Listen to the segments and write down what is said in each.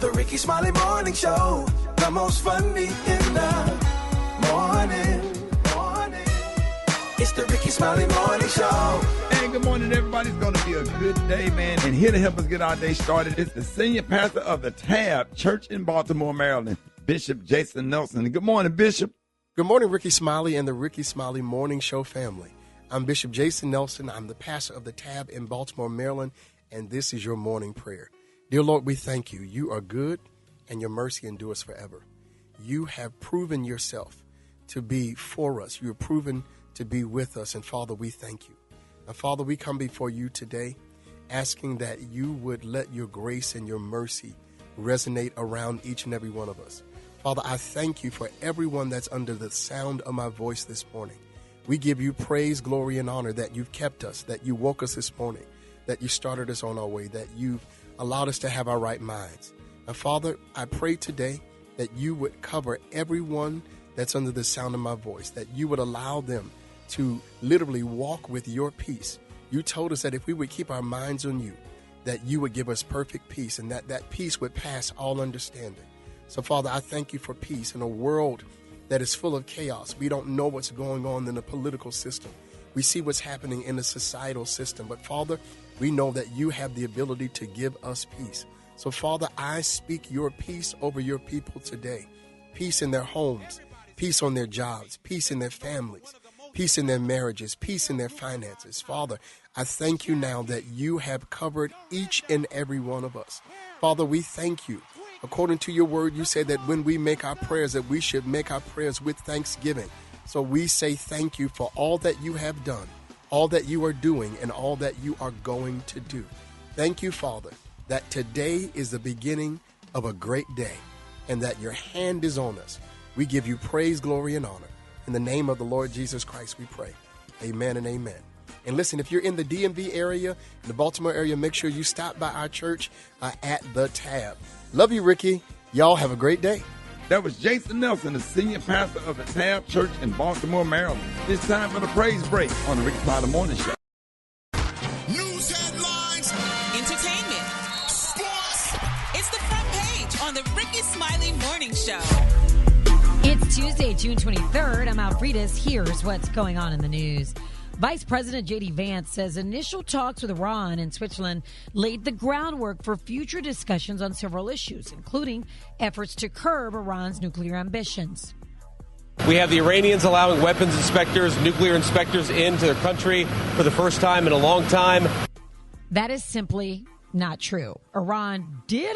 The Rickey Smiley Morning Show, the most funny in the morning. It's the Rickey Smiley Morning Show. Hey, good morning, everybody. It's going to be a good day, man. And here to help us get our day started is the senior pastor of the TAB Church in Baltimore, Maryland, Bishop Jason Nelson. Good morning, Bishop. Good morning, Rickey Smiley and the Rickey Smiley Morning Show family. I'm Bishop Jason Nelson. I'm the pastor of the TAB in Baltimore, Maryland, and this is your morning prayer. Dear Lord, we thank you. You are good, and your mercy endures forever. You have proven yourself to be for us. You have proven to be with us, and Father, we thank you. Now, Father, we come before you today asking that you would let your grace and your mercy resonate around each and every one of us. Father, I thank you for everyone that's under the sound of my voice this morning. We give you praise, glory, and honor that you've kept us, that you woke us this morning, that you started us on our way, that you've allowed us to have our right minds. Now, Father, I pray today that you would cover everyone that's under the sound of my voice, that you would allow them to literally walk with your peace. You told us that if we would keep our minds on you, that you would give us perfect peace, and that peace would pass all understanding. So, Father, I thank you for peace in a world that is full of chaos. We don't know what's going on in the political system. We see what's happening in the societal system. But, Father, we know that you have the ability to give us peace. So, Father, I speak your peace over your people today. Peace in their homes, peace on their jobs, peace in their families, peace in their marriages, peace in their finances. Father, I thank you now that you have covered each and every one of us. Father, we thank you. According to your word, you say that when we make our prayers, that we should make our prayers with thanksgiving. So we say thank you for all that you have done, all that you are doing, and all that you are going to do. Thank you, Father, that today is the beginning of a great day and that your hand is on us. We give you praise, glory, and honor. In the name of the Lord Jesus Christ, we pray. Amen and amen. And listen, if you're in the DMV area, in the Baltimore area, make sure you stop by our church at the TAB. Love you, Ricky. Y'all have a great day. That was Jason Nelson, the senior pastor of the TAB Church in Baltimore, Maryland. It's time for the praise break on the Rickey Smiley Morning Show. News headlines, entertainment, sports. It's the front page on the Rickey Smiley Morning Show. It's Tuesday, June 23rd. I'm Alfreda's. Here's what's going on in the news. Vice President J.D. Vance says initial talks with Iran and Switzerland laid the groundwork for future discussions on several issues, including efforts to curb Iran's nuclear ambitions. We have the Iranians allowing weapons inspectors, nuclear inspectors into their country for the first time in a long time. That is simply not true. Iran did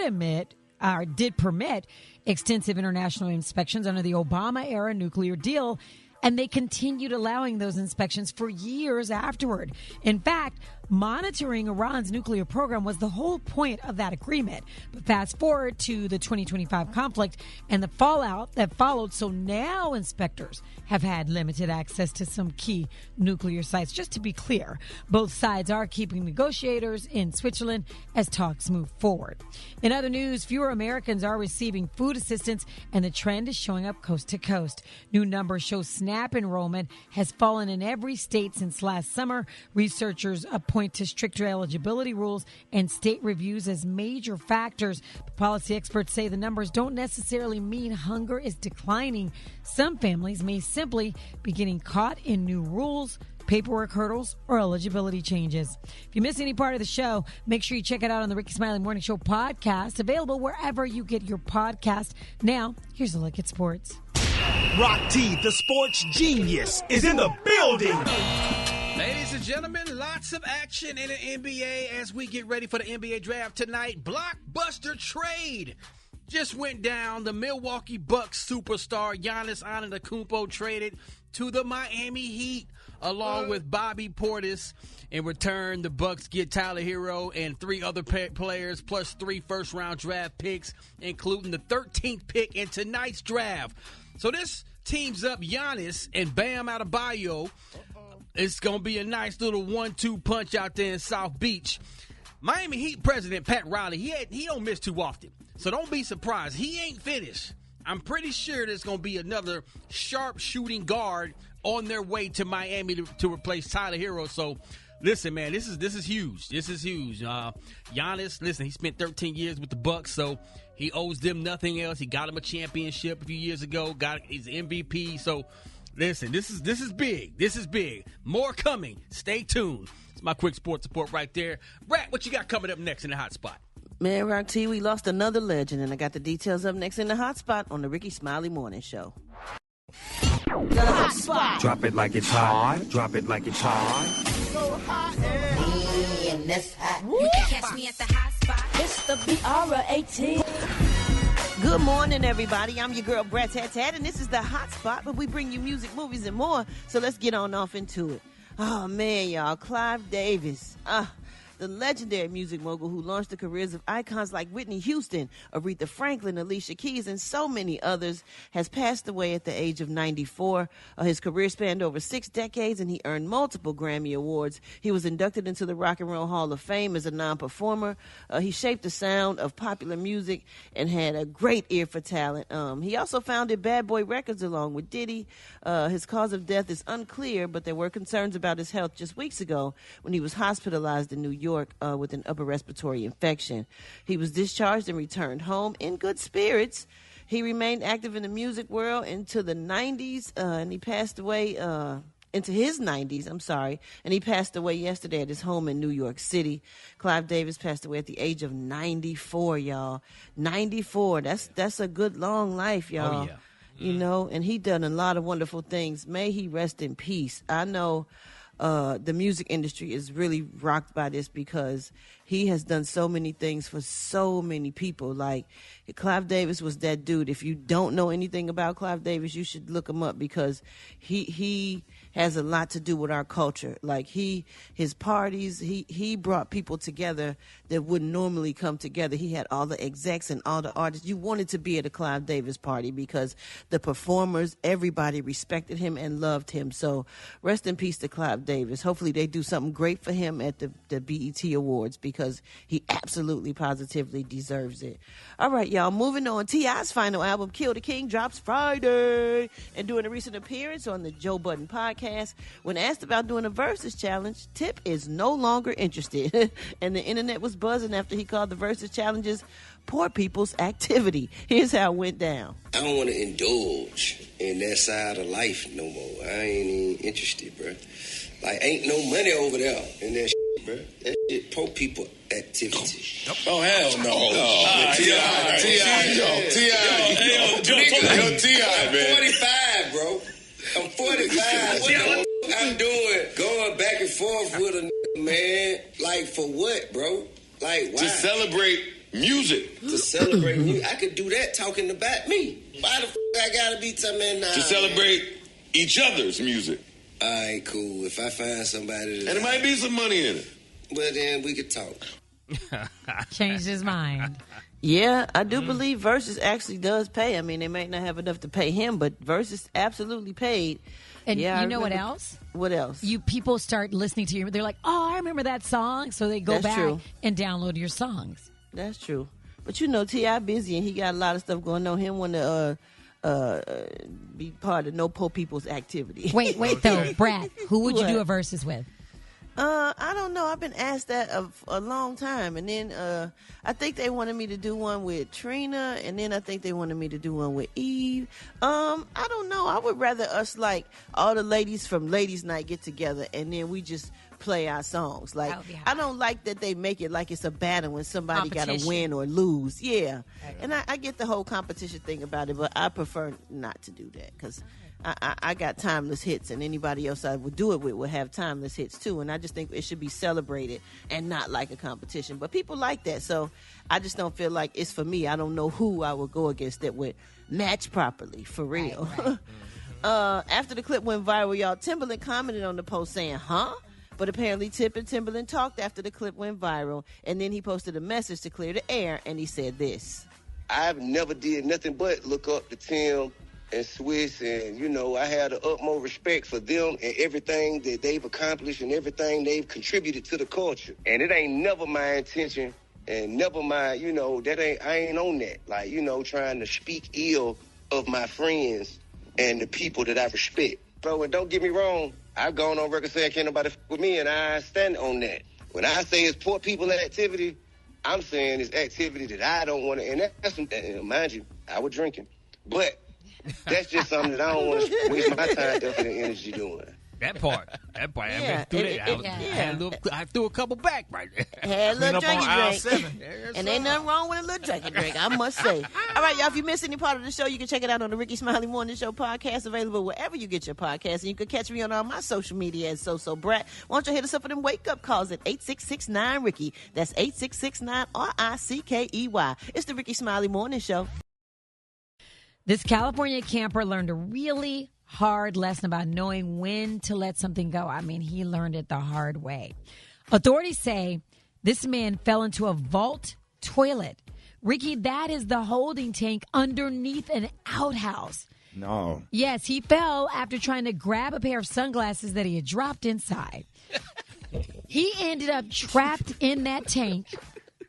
permit extensive international inspections under the Obama-era nuclear deal, and they continued allowing those inspections for years afterward. In fact, monitoring Iran's nuclear program was the whole point of that agreement. But fast forward to the 2025 conflict and the fallout that followed. So now inspectors have had limited access to some key nuclear sites. Just to be clear, both sides are keeping negotiators in Switzerland as talks move forward. In other news, fewer Americans are receiving food assistance, and the trend is showing up coast to coast. New numbers show SNAP enrollment has fallen in every state since last summer. Researchers point to stricter eligibility rules and state reviews as major factors. But policy experts say the numbers don't necessarily mean hunger is declining. Some families may simply be getting caught in new rules, paperwork hurdles, or eligibility changes. If you miss any part of the show, make sure you check it out on the Rickey Smiley Morning Show podcast, available wherever you get your podcast. Now, here's a look at sports. Rock T, the sports genius, is in the building. Ladies and gentlemen, lots of action in the NBA as we get ready for the NBA draft tonight. Blockbuster trade just went down. The Milwaukee Bucks superstar Giannis Antetokounmpo traded to the Miami Heat along with Bobby Portis. In return, the Bucks get Tyler Hero and 3 other players plus 3 first-round draft picks, including the 13th pick in tonight's draft. So this teams up Giannis and Bam Adebayo. It's going to be a nice little 1-2 punch out there in South Beach. Miami Heat president Pat Riley, he don't miss too often. So don't be surprised. He ain't finished. I'm pretty sure there's going to be another sharp shooting guard on their way to Miami to replace Tyler Hero. So Listen, man, this is huge. This is huge. Giannis, listen, he spent 13 years with the Bucks, so he owes them nothing else. He got him a championship a few years ago. He's MVP. So, listen, this is big. This is big. More coming. Stay tuned. It's my quick sports report right there. Brat, what you got coming up next in the hot spot? Man, Rock T, we lost another legend, and I got the details up next in the hot spot on the Rickey Smiley Morning Show. The hot spot. Drop it like it's hot. Drop it like it's hot. So hot and that's hot. You can catch me at the hot spot. It's the BR18. Good morning, everybody. I'm your girl, Brat Hot Spot, and this is the hot spot, but we bring you music, movies, and more. So let's get on off into it. Oh, man, y'all. Clive Davis. The legendary music mogul who launched the careers of icons like Whitney Houston, Aretha Franklin, Alicia Keys, and so many others, has passed away at the age of 94. His career spanned over 6 decades, and he earned multiple Grammy Awards. He was inducted into the Rock and Roll Hall of Fame as a non-performer. He shaped the sound of popular music and had a great ear for talent. He also founded Bad Boy Records along with Diddy. His cause of death is unclear, but there were concerns about his health just weeks ago when he was hospitalized in New York with an upper respiratory infection. He was discharged and returned home in good spirits. He remained active in the music world into the 90s, and he passed away into his 90s, and he passed away yesterday at his home in New York City. Clive Davis passed away at the age of 94, y'all. 94, that's a good long life, y'all. Oh, yeah. You know, and he done a lot of wonderful things. May he rest in peace. I know the music industry is really rocked by this because he has done so many things for so many people. Like, Clive Davis was that dude. If you don't know anything about Clive Davis, you should look him up because he has a lot to do with our culture. Like, his parties, he brought people together that wouldn't normally come together. He had all the execs and all the artists. You wanted to be at a Clive Davis party because the performers, everybody respected him and loved him. So rest in peace to Clive Davis. Hopefully they do something great for him at the BET Awards because he absolutely, positively deserves it. All right, y'all, moving on. T.I.'s final album, Kill the King, drops Friday. And doing a recent appearance on the Joe Budden podcast, when asked about doing a Versus challenge, Tip is no longer interested. And the internet was buzzing after he called the Versus challenges poor people's activity. Here's how it went down. I don't want to indulge in that side of life no more. I ain't even interested, bro. Like, ain't no money over there in that shit, bro. That shit poor people activity. Oh, hell no. T.I., man. 45, bro. I'm 45. What the I'm doing? Going back and forth with a nigga, man. Like, for what, bro? Like, why? To celebrate music. To celebrate music. I could do that talking about me. Why the I gotta be telling nah, to celebrate each other's music. All right, cool. If I find somebody and it might be some money in it. Well, then we could talk. Changed his mind. Yeah, I do believe Versus actually does pay. I mean, they might not have enough to pay him, but Versus absolutely paid. And yeah, you know what else? What else? People start listening to you. They're like, oh, I remember that song. So they go That's back true. and download your songs. That's true. But you know, T.I. busy and he got a lot of stuff going on. He want to be part of no poor people's activity. Wait, though, Brat, who would you do a Versus with? I don't know. I've been asked that a long time. And then I think they wanted me to do one with Trina. And then I think they wanted me to do one with Eve. I don't know. I would rather us, like, all the ladies from Ladies Night get together and then we just play our songs. Like, I don't like that they make it like it's a battle when somebody got to win or lose. Yeah. Okay. And I get the whole competition thing about it, but I prefer not to do that because I got timeless hits, and anybody else I would do it with would have timeless hits too. And I just think it should be celebrated and not like a competition. But people like that, so I just don't feel like it's for me. I don't know who I would go against that would match properly, for real. Right. After the clip went viral, y'all, Timbaland commented on the post saying, huh? But apparently Tip and Timbaland talked after the clip went viral, and then he posted a message to clear the air, and he said this. I've never did nothing but look up to Tim and Swiss, and, you know, I have the utmost respect for them and everything that they've accomplished and everything they've contributed to the culture. And it ain't never my intention and never my, you know, I ain't on that. Like, you know, trying to speak ill of my friends and the people that I respect. Bro, and don't get me wrong, I've gone on record saying can't nobody with me, and I stand on that. When I say it's poor people activity, I'm saying it's activity that I don't want to, and that's, mind you, I was drinking. But that's just something that I don't want to waste my time, effort, and energy doing. That part. Yeah, I threw a couple back right there. Had a little drinky drink. And ain't nothing wrong with a little drinky drink, I must say. All right, y'all, if you missed any part of the show, you can check it out on the Rickey Smiley Morning Show podcast, available wherever you get your podcast. And you can catch me on all my social media as So Brat. Why don't you hit us up for them wake-up calls at 866-9-RICKEY. That's 866-9-RICKEY. It's the Rickey Smiley Morning Show. This California camper learned a really hard lesson about knowing when to let something go. I mean, he learned it the hard way. Authorities say this man fell into a vault toilet. Ricky, that is the holding tank underneath an outhouse. No. Yes, he fell after trying to grab a pair of sunglasses that he had dropped inside. He ended up trapped in that tank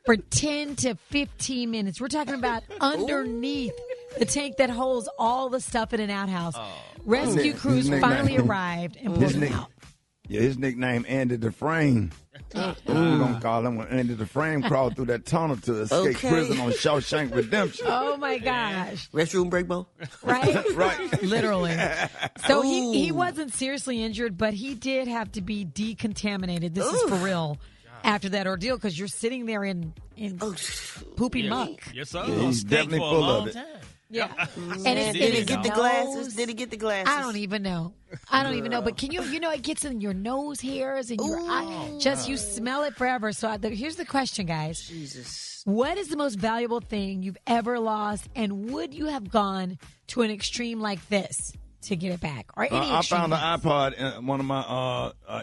for 10 to 15 minutes. We're talking about underneath the tank that holds all the stuff in an outhouse. Rescue crews finally arrived and pulled him out. Yeah, his nickname, Andy the Frame. We're going to call him when Andy the Frame crawled through that tunnel to escape prison on Shawshank Redemption. Oh, my gosh. Restroom break, Bo? Right? Right. Literally. So he wasn't seriously injured, but he did have to be decontaminated. This is for real. After that ordeal, because you're sitting there in poopy muck. Yes, sir. Yeah, he's definitely full of it. Yeah. And did he get the glasses? Did he get the glasses? I don't even know. But can you know, it gets in your nose hairs and your eye. Just you smell it forever. So here's the question, guys. Jesus. What is the most valuable thing you've ever lost, and would you have gone to an extreme like this to get it back? Or any I found an iPod in one of my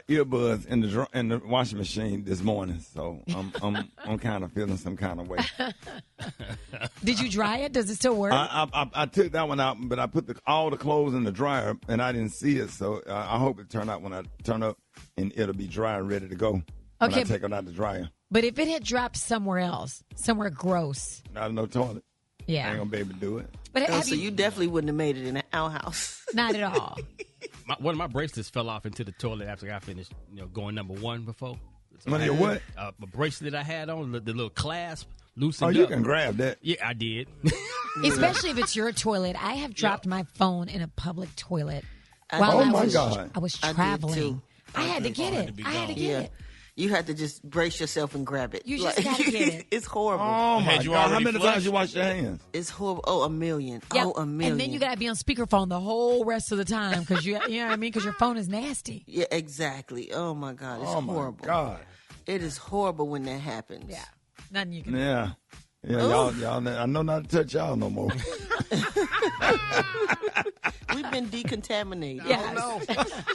earbuds in the washing machine this morning, so I'm kind of feeling some kind of way. Did you dry it? Does it still work? I took that one out, but I put all the clothes in the dryer, and I didn't see it, so I hope it turned out when I turn up, and it'll be dry and ready to go when I take it out the dryer. But if it had dropped somewhere else, somewhere gross. Not in no toilet. Yeah. I ain't going to be able to do it. But so you definitely wouldn't have made it in an outhouse. Not at all. One of my bracelets fell off into the toilet after I finished, going number one before. So One of your what? A bracelet I had on, the little clasp loosened up. Oh, you can grab that. Yeah, I did. Especially if it's your toilet. I have dropped my phone in a public toilet. Oh, my God. I was traveling. I had to get it. You had to just brace yourself and grab it. You just gotta get it. It's horrible. Oh, my God. How many times you wash your hands? It's horrible. Oh, a million. Yep. Oh, a million. And then you got to be on speakerphone the whole rest of the time because you know what I mean? Because your phone is nasty. Yeah, exactly. Oh, my God. It's horrible. Oh, my God. It is horrible when that happens. Yeah. Nothing you can do. Yeah. Yeah, y'all, I know not to touch y'all no more. We've been decontaminated. Yes.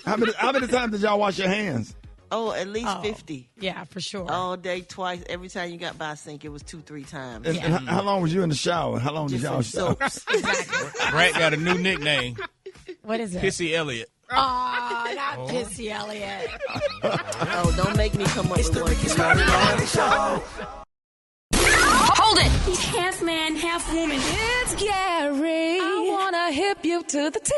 How many times did y'all wash your hands? Oh, at least 50. Yeah, for sure. All day, twice. Every time you got by a sink, it was 2-3 times. And how long was you in the shower? How long did y'all shower? Brad got a new nickname. What is it? Pissy Elliott. Oh, not Pissy Elliott. Oh, don't make me come up with one. Hold it! He's half man, half woman. It's Gary. I wanna hip you to the T.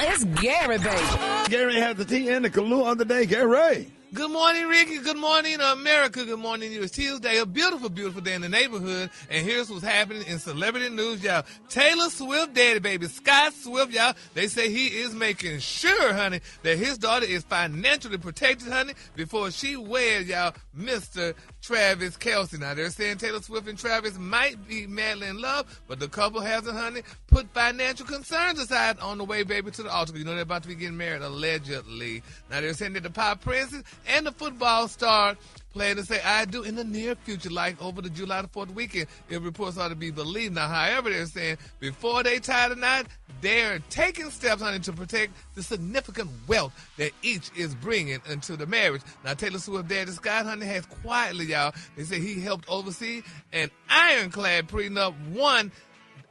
It's Gary, baby. Gary has the tea and the Kahlua of the day. Gary. Good morning, Ricky. Good morning, America. Good morning. It's Tuesday, a beautiful, beautiful day in the neighborhood. And here's what's happening in celebrity news, y'all. Taylor Swift daddy, baby, Scott Swift, y'all. They say he is making sure, honey, that his daughter is financially protected, honey, before she weds, y'all, Mr. Travis Kelce. Now, they're saying Taylor Swift and Travis might be madly in love, but the couple hasn't, honey, put financial concerns aside on the way, baby, to the altar. You know they're about to be getting married, allegedly. Now, they're saying that the pop princess and the football star plan to say I do in the near future, like over the July the 4th weekend, if reports are to be believed. Now, however, they're saying before they tie the knot, they're taking steps, honey, to protect the significant wealth that each is bringing into the marriage. Now, Taylor Swift daddy Scott, honey, has quietly, y'all, they say he helped oversee an ironclad prenup. One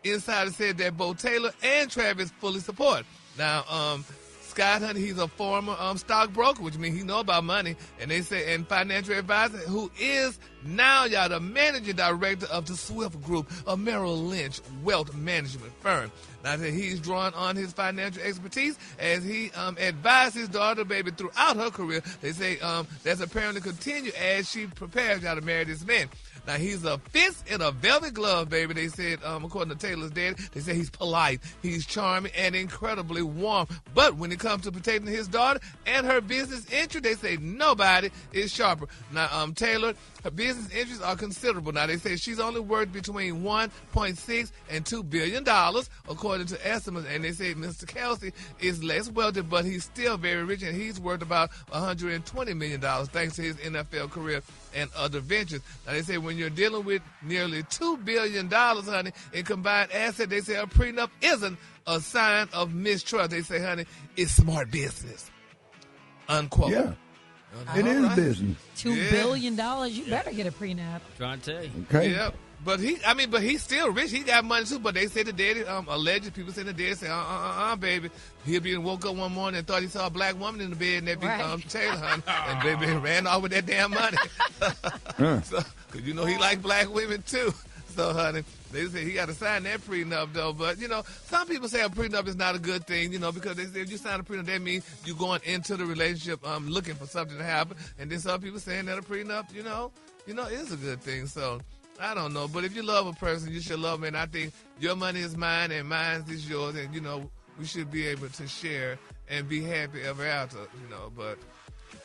insider said that both Taylor and Travis fully support. Now, Scott, honey, he's a former stockbroker, which means he know about money, and they say, and financial advisor who is Now, y'all, the managing director of the Swift Group, a Merrill Lynch wealth management firm. Now, he's drawing on his financial expertise as he advised his daughter, baby, throughout her career. They say that's apparently continue as she prepares y'all to marry this man. Now, he's a fist in a velvet glove, baby. They said, according to Taylor's dad, they say he's polite, he's charming, and incredibly warm. But when it comes to protecting his daughter and her business interest, they say nobody is sharper. Now, Taylor, her business interests are considerable. Now, they say she's only worth between $1.6 and $2 billion, according to estimates. And they say Mr. Kelsey is less wealthy, but he's still very rich, and he's worth about $120 million, thanks to his NFL career and other ventures. Now, they say when you're dealing with nearly $2 billion, honey, in combined assets, they say a prenup isn't a sign of mistrust. They say, honey, it's smart business. Unquote. Yeah. It is business. $2 billion. You better get a prenup. Trying to tell you. Okay. Yeah. But he's still rich. He got money too. But they say the daddy, alleged people say the daddy say, baby. He'll woke up one morning and thought he saw a black woman in the bed, and that be Taylor, honey. And baby ran off with that damn money. So, cause you know he like black women too. So, honey, they say he got to sign that prenup though. But some people say a prenup is not a good thing, because they say if you sign a prenup, that means you're going into the relationship looking for something to happen. And then some people saying that a prenup, is a good thing. So. I don't know, but if you love a person, you should love them. And I think your money is mine and mine is yours. And, we should be able to share and be happy ever after, But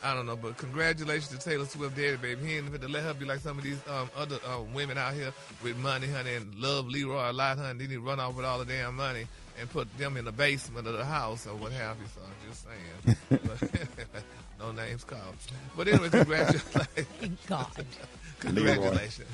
I don't know. But congratulations to Taylor Swift daddy, baby. He ain't going to let her be like some of these other women out here with money, honey, and love Leroy a lot, honey. Then he run off with all the damn money and put them in the basement of the house or what have you. So I'm just saying. No names called. But anyway, congratulations. Thank God. Congratulations.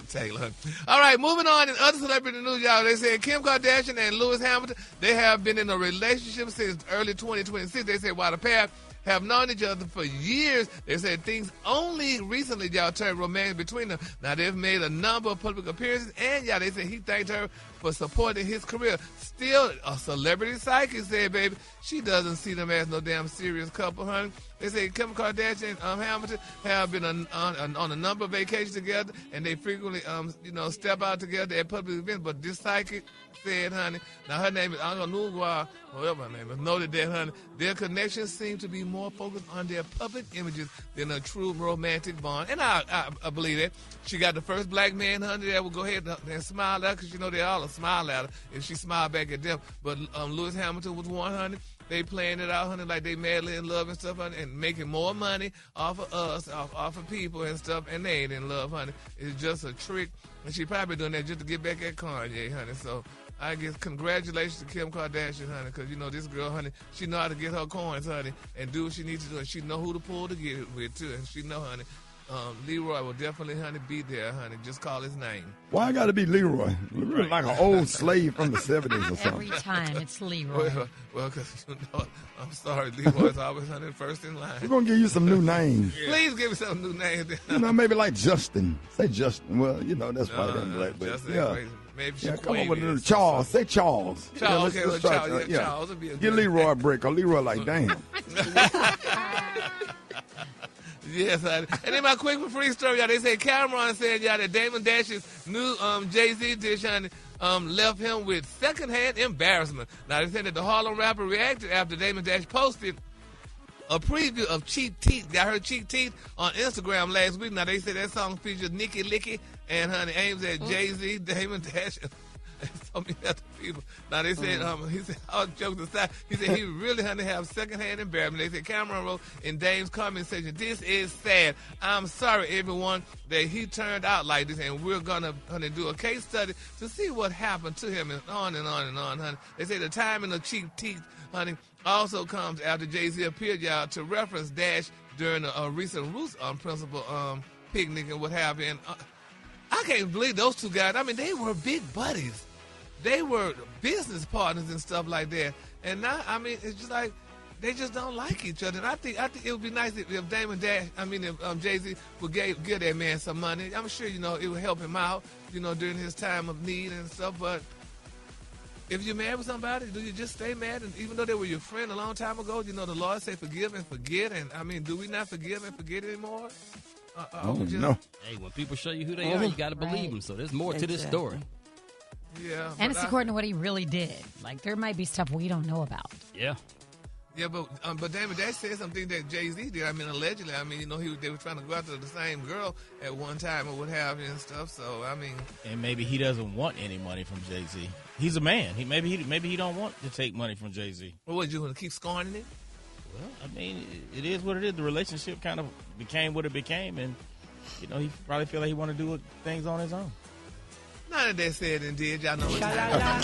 Taylor. All right, moving on in other celebrity news, y'all. They said Kim Kardashian and Lewis Hamilton, they have been in a relationship since early 2026. They said while the pair have known each other for years, they said things only recently, y'all, turned romantic between them. Now, they've made a number of public appearances, and, y'all, they said he thanked her for supporting his career. Still, a celebrity psychic said, baby, she doesn't see them as no damn serious couple, honey. They say Kim Kardashian and Hamilton have been on a number of vacations together, and they frequently, step out together at public events. But this psychic said, honey, now her name is Anganugwa, whatever her name is, noted that, honey, their connections seem to be more focused on their public images than a true romantic bond. And I believe that. She got the first black man, honey, that will go ahead and smile at her, because they all smile at her if she smiled back at them. But Lewis Hamilton was one, honey. They playing it out, honey, like they madly in love and stuff, honey, and making more money off of us, off of people and stuff, and they ain't in love, honey. It's just a trick, and she probably doing that just to get back at Kanye, honey. So I guess congratulations to Kim Kardashian, honey, because, this girl, honey, she know how to get her coins, honey, and do what she needs to do, and she know who to pull to get it with, too, and she know, honey, Leroy will definitely, honey, be there, honey. Just call his name. Why I got to be Leroy? Leroy like an old slave from the 70s or something. Every time it's Leroy. Well, because, I'm sorry, Leroy's always, honey, first in line. We're going to give you some new names. Yeah. Please give me some new names. Maybe like Justin. Say Justin. Well, that's white and black. But Justin, yeah. crazy. Maybe come on with a new Charles. Say Charles. Charles, yeah, Charles. Charles would be a Give Leroy a break, or Leroy like, damn. Yes, and then my quick free story, y'all. They say Cameron said, y'all, that Damon Dash's new Jay-Z dish, honey, left him with secondhand embarrassment. Now, they said that the Harlem rapper reacted after Damon Dash posted a preview of Cheap Teeth. Y'all heard Cheap Teeth on Instagram last week. Now, they said that song features Nicky Licky and, honey, aims at Jay-Z, Damon Dash, and so many other people. Now, they said, he said, all jokes aside, he said he really, honey, have secondhand embarrassment. They said Cameron wrote in Dame's comment section, "This is sad. I'm sorry, everyone, that he turned out like this, and we're going to, honey, do a case study to see what happened to him," and on and on and on, honey. They say the timing of Cheap Teeth, honey, also comes after Jay-Z appeared, y'all, to reference Dash during a recent Roots Principle picnic and what have you. And I can't believe those two guys. I mean, they were big buddies. They were business partners and stuff like that. And now, I mean, it's just like they just don't like each other. And I think it would be nice if Damon Dash, if Jay-Z would give that man some money. I'm sure, it would help him out, during his time of need and stuff. But if you're mad with somebody, do you just stay mad? And even though they were your friend a long time ago, the Lord say forgive and forget. And, do we not forgive and forget anymore? No. Hey, when people show you who they are, you got to believe them. So there's more to this story. Yeah. And it's according to what he really did. Like, there might be stuff we don't know about. Yeah. Yeah, but David, that said something that Jay-Z did. I mean, allegedly. I mean, they were trying to go after the same girl at one time or what have you and stuff. So, I mean. And maybe he doesn't want any money from Jay-Z. He's a man. Maybe he don't want to take money from Jay-Z. Well, what, you want to keep scorning it? Well, I mean, it is what it is. The relationship kind of became what it became, and, he probably feel like he want to do things on his own. None of that said and did. Y'all know what time.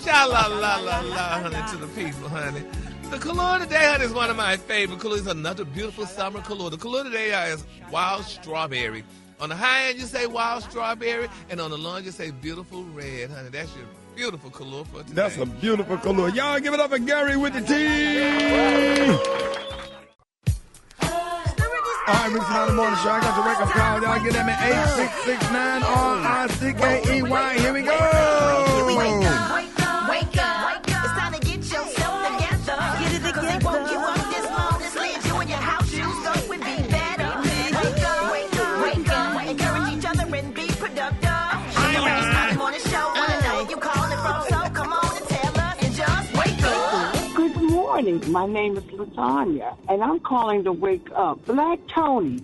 Sha-la-la-la-la, honey, to the people, honey. The color today, honey, is one of my favorite colors. Another beautiful summer color. The color today is wild strawberry. On the high end, you say wild strawberry, and on the low end, you say beautiful red, honey. That's your beautiful color for today. That's a beautiful color. Y'all give it up for Gary with the T. All right, Rickey Smiley Morning Show. I got your wake-up call. Y'all get them at 8669-RICKEY. Here we go. Wake up. It's time to get yourself together. Get it together. They woke you up this morning, slid you in your house shoes, so it would be better. Wake up. Encourage each other and be productive. The Rickey Smiley Morning Show. Wanna know where you calling from, so come on and tell us and just wake up. Good morning. My name is LaTanya, and I'm calling to wake up Black Tony,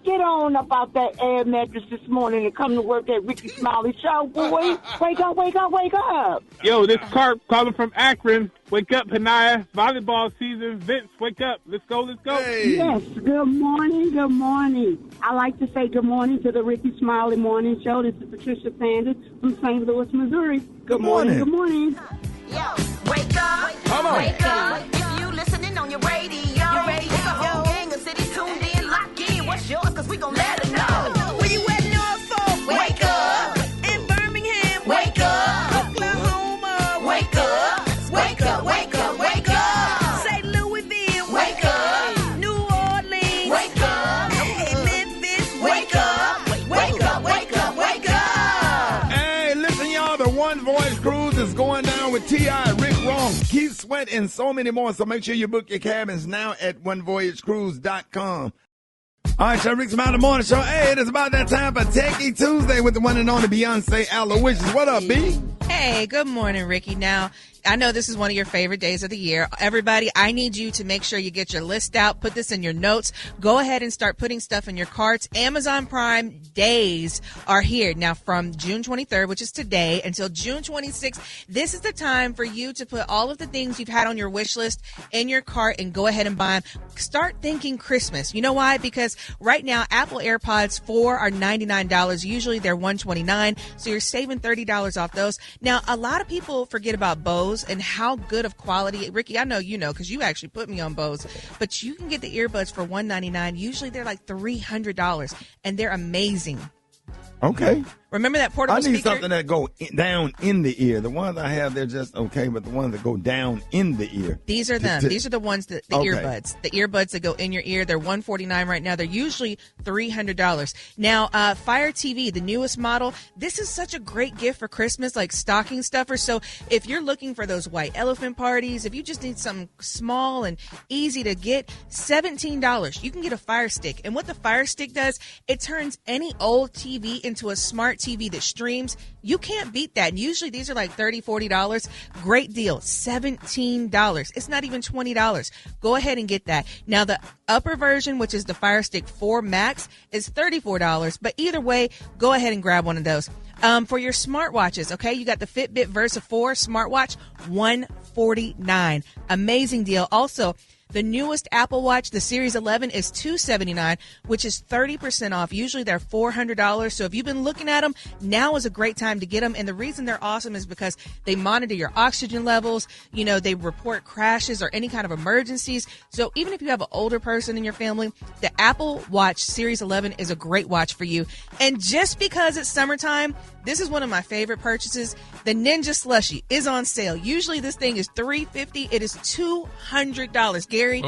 get on about that air mattress this morning and come to work at Rickey Smiley Show, boy. Wake up. Yo, this Carr calling from Akron. Wake up, Hanaya. Volleyball season. Vince, wake up. Let's go. Hey. Yes, good morning. I like to say good morning to the Rickey Smiley Morning Show. This is Patricia Sanders from St. Louis, Missouri. Good morning. Yo, wake up. Come on. Wake up. If you listening on your radio, there's a whole gang of cities tuned in, lock in. What's yours? Cause we gon' let them know. Where you at, Norfolk? Wake up. In Birmingham, wake up. Oklahoma, wake up. Wake up. St. Louisville, wake up. New Orleans, wake up. Hey, Memphis, wake up. Wake up. Hey, listen, y'all. The One Voice Cruise is going down with T.I., Rick Ross, Keith Sweat, and so many more. So make sure you book your cabins now at onevoyagecruise.com. All right, y'all, Rickey Smiley Morning Show. Hey, it is about that time for Techie Tuesday with the one and only Beyonce Aloysius. What up, B? Hey, good morning, Ricky. Now, I know this is one of your favorite days of the year. Everybody, I need you to make sure you get your list out. Put this in your notes. Go ahead and start putting stuff in your carts. Amazon Prime days are here. Now, from June 23rd, which is today, until June 26th, this is the time for you to put all of the things you've had on your wish list in your cart and go ahead and buy them. Start thinking Christmas. You know why? Because right now, Apple AirPods 4 are $99. Usually they're $129, so you're saving $30 off those. Now, a lot of people forget about Bose and how good of quality. Ricky, I know you know because you actually put me on Bose, but you can get the earbuds for $199. Usually they're like $300, and they're amazing. Okay. Remember that portable speaker? I need speaker? something that go down in the ear. The ones I have, they're just okay, but the ones that go down in the ear. These are them. These are the ones that the earbuds. The earbuds that go in your ear. They're $149 right now. They're usually $300. Now, Fire TV, the newest model. This is such a great gift for Christmas, like stocking stuffers. So if you're looking for those white elephant parties, if you just need something small and easy to get, $17. You can get a Fire Stick. And what the Fire Stick does, it turns any old TV into a smart TV that streams. You can't beat that. And usually these are like $30, $40. Great deal. $17. It's not even $20. Go ahead and get that. Now the upper version, which is the Fire Stick 4 Max, is $34. But either way, go ahead and grab one of those. For your smartwatches, okay, you got the Fitbit Versa 4 smartwatch, $149. Amazing deal. Also, the newest Apple Watch, the Series 11, is $279, which is 30% off. Usually they're $400. So if you've been looking at them, now is a great time to get them. And the reason they're awesome is because they monitor your oxygen levels. You know, they report crashes or any kind of emergencies. So even if you have an older person in your family, the Apple Watch Series 11 is a great watch for you. And just because it's summertime, this is one of my favorite purchases. The Ninja Slushie is on sale. Usually this thing is $350. It is $200. Gary,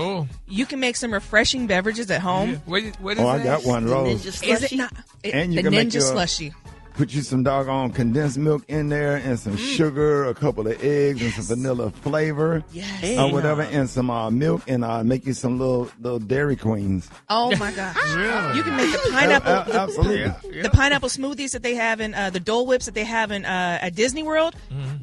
you can make some refreshing beverages at home. Yeah. What is I that? got one of those. Is it not? And you the can Ninja make your Slushie. Put you some doggone condensed milk in there and some sugar, a couple of eggs, and some vanilla flavor. Yes. Or whatever, and some milk, and make you some little Dairy Queens. Oh, my gosh. Really? You can make the pineapple. Absolutely. The pineapple smoothies that they have in the Dole Whips that they have in at Disney World.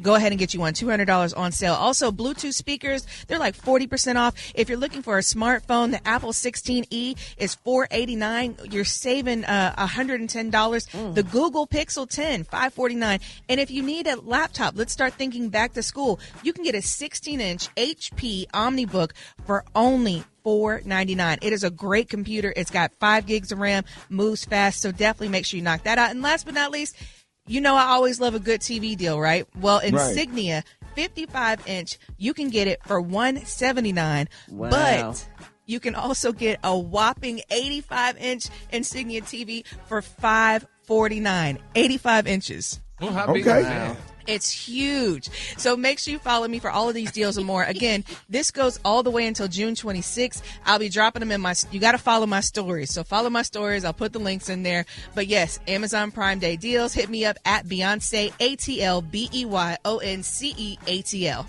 Go ahead and get you one. $200 on sale. Also, Bluetooth speakers, they're like 40% off. If you're looking for a smartphone, the Apple 16e is $489. You're saving $110. The Google Pixel 10, $549. And if you need a laptop, let's start thinking back to school. You can get a 16-inch HP OmniBook for only $499. It is a great computer. It's got 5 gigs of RAM, moves fast, so definitely make sure you knock that out. And last but not least, you know I always love a good TV deal, right? Well, Insignia 55-inch, you can get it for $179. Wow. But you can also get a whopping 85-inch Insignia TV for $549. 85 inches. Well, how big is that? It's huge. So make sure you follow me for all of these deals and more. Again, this goes all the way until June 26th. I'll be dropping them in you got to follow my stories. So follow my stories. I'll put the links in there. But yes, Amazon Prime Day deals. Hit me up at Beyonce ATL, BEYONCE ATL.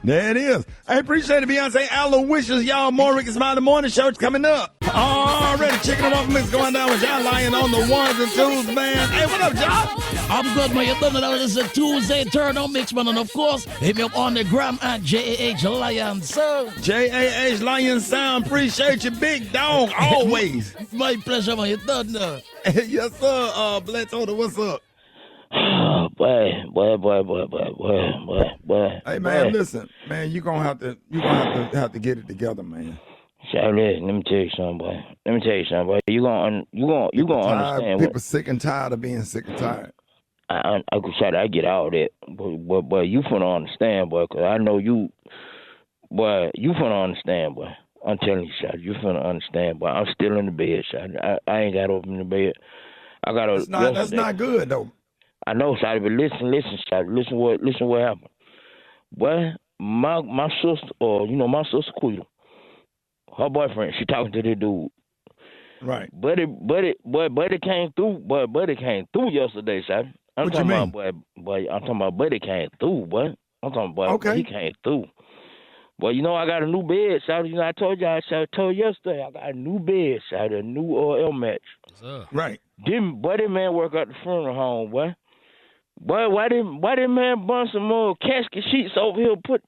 There it is. I appreciate it, Beyonce. Aloe wishes y'all more Rickey Smiley Morning Show coming up. Already chicken and waffle mix going down with John Lyon on the ones and twos, man. Hey, what up, John? I'm good, man. You don't know that this is a Tuesday turn on mix, man. And of course, hit me up on the gram at JAH Lion Sound. JAH Lion Sound. Appreciate you, big dog, always. My pleasure, man. You don't know. Yes, sir. Black Total, what's up? Boy. Hey, man, listen, man, you're gonna have to get it together, man. Charlie, let me tell you something, boy. You gonna understand. People sick and tired of being sick and tired. I get all that, but you finna understand, boy, because I know you, boy. You finna understand, boy. I'm telling you, Shotty, you finna understand, boy. I'm still in the bed, Shotty. I ain't got open the bed. I got. That's not good though. I know, Shotty, but listen, Shotty. Listen what happened. Boy, my sister, my sister Quita, her boyfriend, she talking to the dude. Right. Buddy came through. Buddy came through yesterday, Shotty. What you mean? Boy, I'm talking about Buddy came through, boy. I'm talking about he came through. Well, I got a new bed, Shotty. I told you yesterday, I got a new bed, Shotty, a new L match. Right. Didn't Buddy man work at the funeral home, boy? Boy, why didn't man burn some more casket sheets over here? Put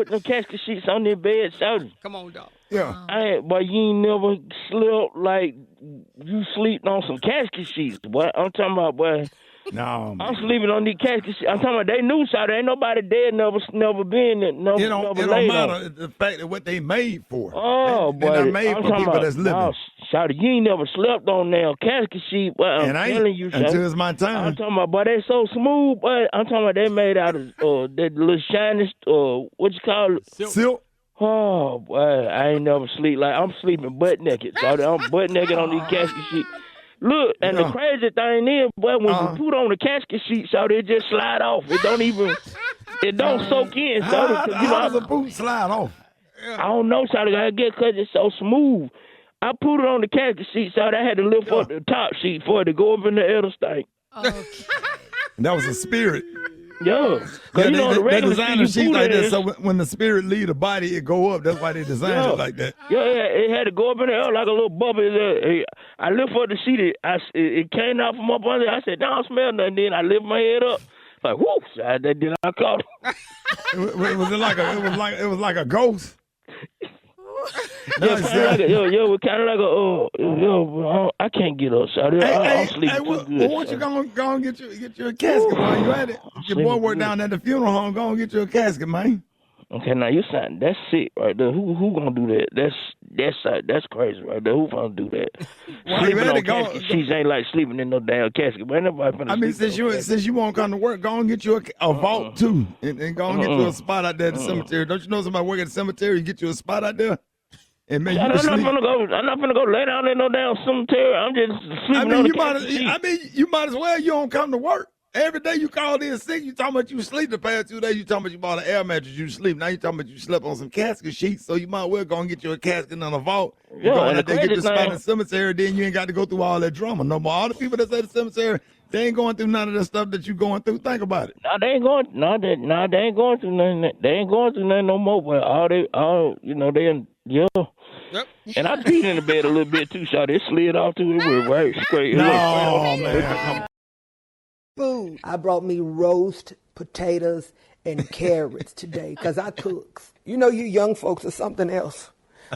them casket sheets on their bed, Shotty? Come on, dog. Yeah. But you ain't never slept like you sleeping on some casket sheets, boy. I'm talking about, boy. No, man. I'm sleeping on these casket sheets. I'm talking about they knew, Shotty. Ain't nobody dead, never been in. It don't matter the fact of what they made for. Oh, boy. They're not made for people that's living. Oh, Shotty, you ain't never slept on that casket sheet. Boy, I'm telling you, Shotty. Until it's my time. I'm talking about, boy, they so smooth, boy. I'm talking about they made out of that little shiny, what you call it? Silk. Oh, boy, I ain't never sleep I'm sleeping butt naked, Shotty. I'm butt naked on these casket sheets. Look, and the crazy thing is, boy, when you put on the casket sheet, so it just slide off. It don't soak in. So how does a boot slide off? I don't know, so I get because it's so smooth. I put it on the casket sheet, so I had to lift up the top sheet for it to go up in the other stank. Okay. That was a spirit. Yeah. They the designed a sheet like that, so when the spirit leave the body, it go up. That's why they designed it like that. Yeah, it had to go up in the air like a little bubble. I lift up the sheet. It came out from up under. I said, "No, I don't smell nothing." Then I lift my head up, like whoops. Then I caught it. It was like a ghost. It was kind of like I can't get up. So I'm sleeping too good. Why don't you go and get you a casket while you at it? Your boy worked down at the funeral home. Go and get you a casket, man. Okay, now you saying that's sick right there. Who gonna do that? That's crazy right there. Who gonna do that? Sleeping on casket sheets ain't like sleeping in no damn casket. But nobody finna since you won't come to work, go and get you a vault too, and go and get you a spot out there at the cemetery. Don't you know somebody work at the cemetery? You get you a spot out there. And man, I'm not gonna go lay down in no damn cemetery. I'm just sleeping on the casket sheet. You might as well. You don't come to work. Every day you called in sick, you talking about you sleep the past 2 days. You talking about you bought an air mattress, you sleep. Now you talking about you slept on some casket sheets, so you might well go and get you a casket in a vault. You go out there and get the spot in the cemetery, then you ain't got to go through all that drama no more. All the people that say the cemetery, they ain't going through none of the stuff that you going through. Think about it. No, they ain't going. They ain't going through nothing. They ain't going through nothing no more. But Yep. And I peed in the bed a little bit too, so they slid off to it with right straight. No, man. Food. I brought me roast potatoes and carrots today because I cooks. You know, you young folks are something else.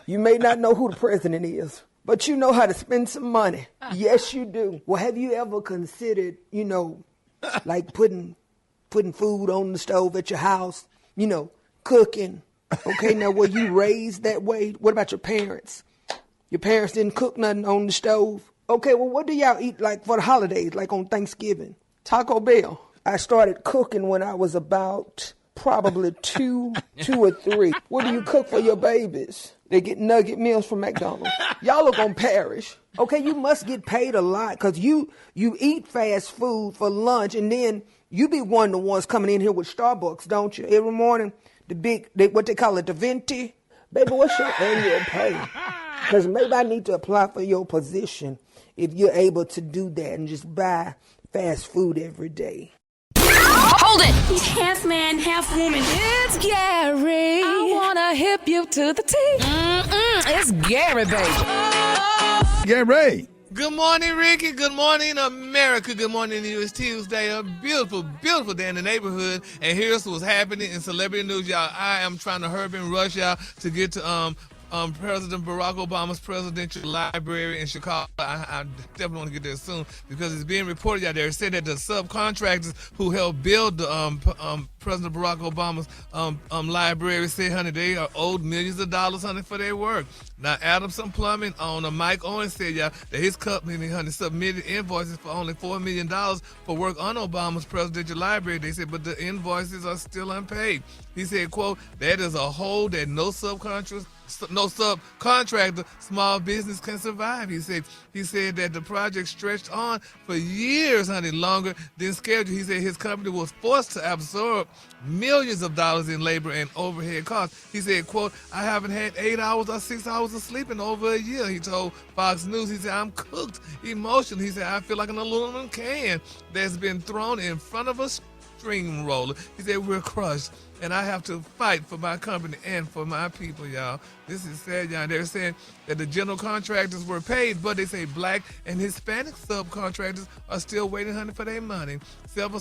You may not know who the president is, but you know how to spend some money. Yes, you do. Well, have you ever considered, like putting food on the stove at your house, cooking? Okay, now were you raised that way? What about your parents? Your parents didn't cook nothing on the stove? Okay, well, what do y'all eat like for the holidays, like on Thanksgiving? Taco Bell. I started cooking when I was about probably two or three. What do you cook for your babies? They get nugget meals from McDonald's. Y'all are gonna perish. Okay, you must get paid a lot because you eat fast food for lunch and then you be one of the ones coming in here with Starbucks, don't you? Every morning, what they call it, the venti. Baby, what's your annual pay? Because maybe I need to apply for your position if you're able to do that and just buy fast food every day. Hold it! He's half man, half woman. It's Gary. I wanna hip you to the T. It's Gary, baby. Gary. Good morning, Ricky. Good morning, America. Good morning to you. It's Tuesday. A beautiful, beautiful day in the neighborhood. And here's what's happening in celebrity news, y'all. I am trying to hurry and rush y'all to get to President Barack Obama's presidential library in Chicago. I definitely want to get there soon because it's being reported out there. It said that the subcontractors who helped build the President Barack Obama's library said, honey, they are owed millions of dollars, honey, for their work. Now, Adamson Plumbing owner Mike Owens said, y'all, that his company, honey, submitted invoices for only $4 million for work on Obama's presidential library. They said, but the invoices are still unpaid. He said, quote, that is a hole that no subcontractor, small business can survive. He said that the project stretched on for years, honey, longer than scheduled. He said his company was forced to absorb millions of dollars in labor and overhead costs. He said, quote, I haven't had 8 hours or 6 hours of sleep in over a year. He told Fox News, he said, I'm cooked emotionally. He said, I feel like an aluminum can that's been thrown in front of a string roller. He said, we're crushed. And I have to fight for my company and for my people, y'all. This is sad, y'all. They're saying that the general contractors were paid, but they say black and Hispanic subcontractors are still waiting, honey, for their money. Several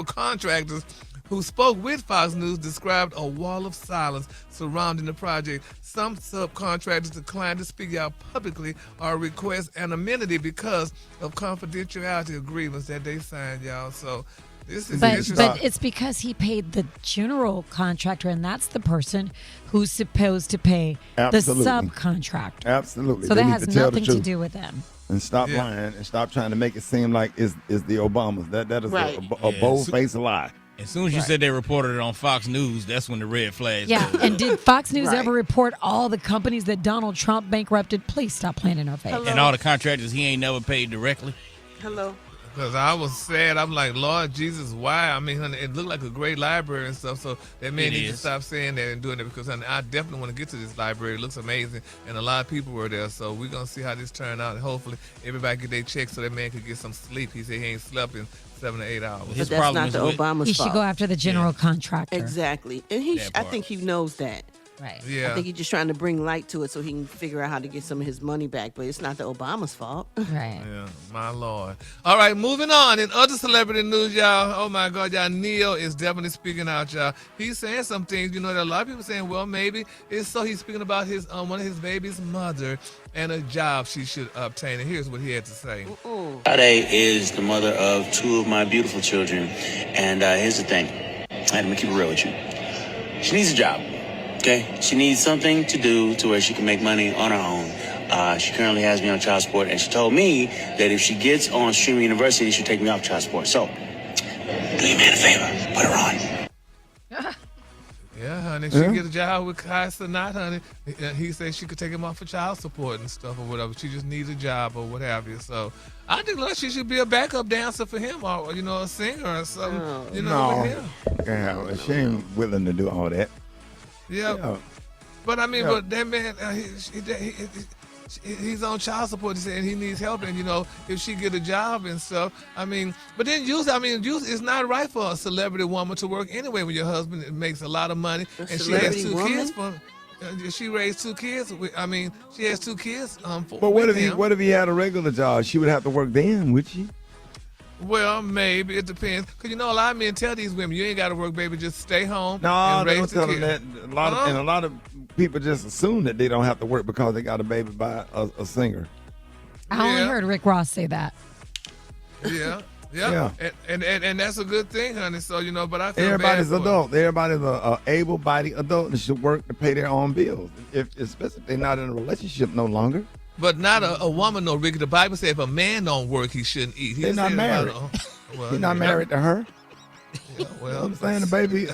contractors who spoke with Fox News described a wall of silence surrounding the project. Some subcontractors declined to speak out publicly or request anonymity because of confidentiality agreements that they signed, y'all. So this is but it's because he paid the general contractor, and that's the person who's supposed to pay the subcontractor. Absolutely. So that has nothing to do with them. And stop lying and stop trying to make it seem like it's the Obamas. That is a bold-faced lie. As soon as you said they reported it on Fox News, that's when the red flags. Yeah, and did Fox News ever report all the companies that Donald Trump bankrupted? Please stop playing in our face. Hello? And all the contractors he ain't never paid directly. Hello. Because I was sad. I'm like, Lord Jesus, why? I mean, honey, it looked like a great library and stuff. So that man needs to stop saying that and doing it because, honey, I definitely want to get to this library. It looks amazing, and a lot of people were there. So we're going to see how this turned out. And hopefully everybody get their check so that man could get some sleep. He said he ain't slept in 7 to 8 hours. But that's not the Obama's fault. He should go after the general contractor. Exactly. And I think he knows that. Right. Yeah. I think he's just trying to bring light to it so he can figure out how to get some of his money back. But it's not the Obama's fault. Right. Yeah, my Lord. All right, moving on. In other celebrity news, y'all, oh my God, y'all, Neil is definitely speaking out, y'all. He's saying some things, that a lot of people saying, well, maybe it's so he's speaking about his one of his baby's mother and a job she should obtain. And here's what he had to say. Ade is the mother of 2 of my beautiful children. And here's the thing. I'm going to keep it real with you. She needs a job. Okay, she needs something to do to where she can make money on her own. She currently has me on child support, and she told me that if she gets on Streamer University, she'll take me off child support. So, do your man a favor, put her on. Yeah, Yeah, honey. She get a job with Kaiser, not, honey. He said she could take him off for child support and stuff or whatever. She just needs a job or what have you. So I think she should be a backup dancer for him or, a singer or something, with him. Yeah, she ain't willing to do all that. Yeah. But, I mean, but that man, he's on child support. He said he needs help, and if she get a job and stuff, I mean. But then it's not right for a celebrity woman to work anyway when your husband makes a lot of money and she has two kids. She raised 2 kids. She has 2 kids. But what if he had a regular job? She would have to work then, would she? Well, maybe it depends. Because a lot of men tell these women, you ain't got to work, baby. Just stay home. No, and they raise don't the tell kids. them that. A lot of people just assume that they don't have to work because they got a baby by a singer. I only heard Rick Ross say that. Yeah. And that's a good thing, honey. So, but I feel everybody's bad for adult. Everybody's a able-bodied adult that should work to pay their own bills. Especially if they're not in a relationship no longer. But not a woman, no, Ricky. The Bible says if a man don't work, he shouldn't eat. They're not married. He's not married to her. Yeah, well, I'm saying the baby.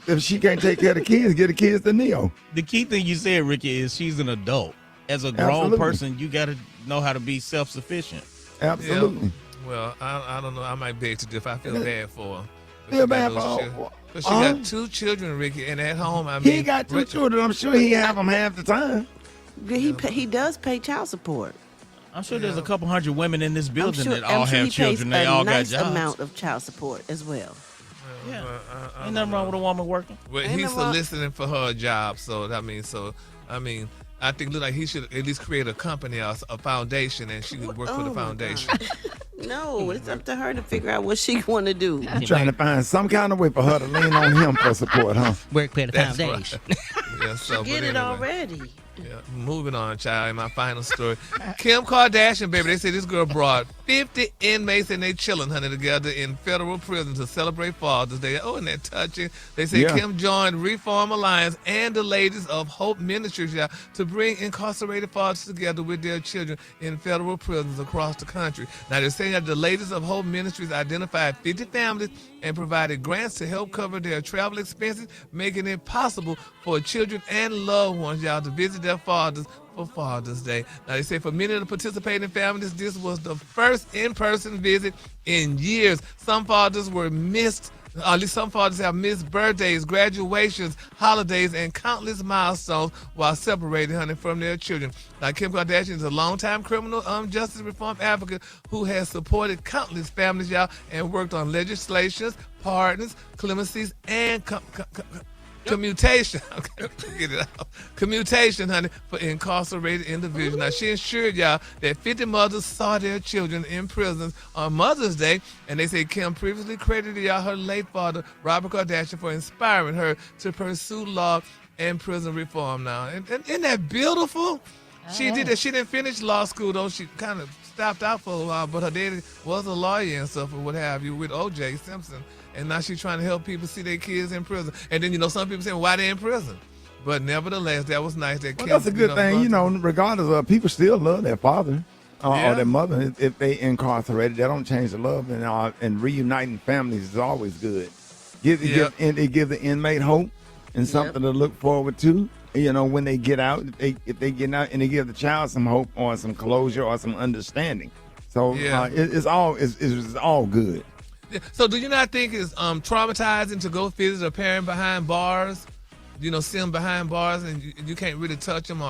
If she can't take care of the kids, get the kids to Neo. The key thing you said, Ricky, is she's an adult. As a grown person, you got to know how to be self-sufficient. Absolutely. Yeah. Well, I don't know. I might beg to differ. I feel bad for her. Feel bad for her. Because she got 2 children, Ricky, and at home, he got 2 children. I'm sure he have them half the time. He does pay child support. I'm sure there's a couple hundred women in this building that all I'm sure have he children. Pays they all nice got jobs. Amount of child support as well. Yeah. Ain't nothing wrong with a woman working. Well, he's soliciting for her a job, I think look like he should at least create a company or a foundation, and she would work for the foundation. No, it's up to her to figure out what she want to do. I'm trying to find some kind of way for her to lean on him for support, huh? Work for the foundation. Right. She get it already. Yeah, moving on, child. In my final story, Kim Kardashian, baby. They say this girl brought 50 inmates and they chilling, honey, together in federal prison to celebrate Father's Day. Oh, and they're touching. They say Kim joined Reform Alliance and the Ladies of Hope Ministries, y'all, to bring incarcerated fathers together with their children in federal prisons across the country. Now, they're saying that the Ladies of Hope Ministries identified 50 families and provided grants to help cover their travel expenses, making it possible for children and loved ones, y'all, to visit their fathers for Father's Day. Now, they say for many of the participating families, this was the first in-person visit in years. Some fathers were missed. At least some fathers have missed birthdays, graduations, holidays, and countless milestones while separated, honey, from their children. Now, Kim Kardashian is a longtime criminal justice reform advocate who has supported countless families, y'all, and worked on legislations, pardons, clemencies, and commutation. Get it out. Commutation, honey, for incarcerated individuals. Now, she ensured y'all that 50 mothers saw their children in prisons on Mother's Day, and they say Kim previously credited y'all her late father, Robert Kardashian, for inspiring her to pursue law and prison reform. Now, and isn't that beautiful? She did that. She didn't finish law school, though. She kind of stopped out for a while, but her daddy was a lawyer and stuff, or what have you, with O.J. Simpson. And now she's trying to help people see their kids in prison. And then, some people say, why they in prison? But nevertheless, that was nice. That that's a good thing. Regardless of, people still love their father or their mother. If they incarcerated, that don't change the love. And reuniting families is always good. It gives the inmate hope and something to look forward to. When they get out, if they get out, and they give the child some hope or some closure or some understanding. So it's all good. So do you not think it's traumatizing to go visit a parent behind bars? See them behind bars and you can't really touch them or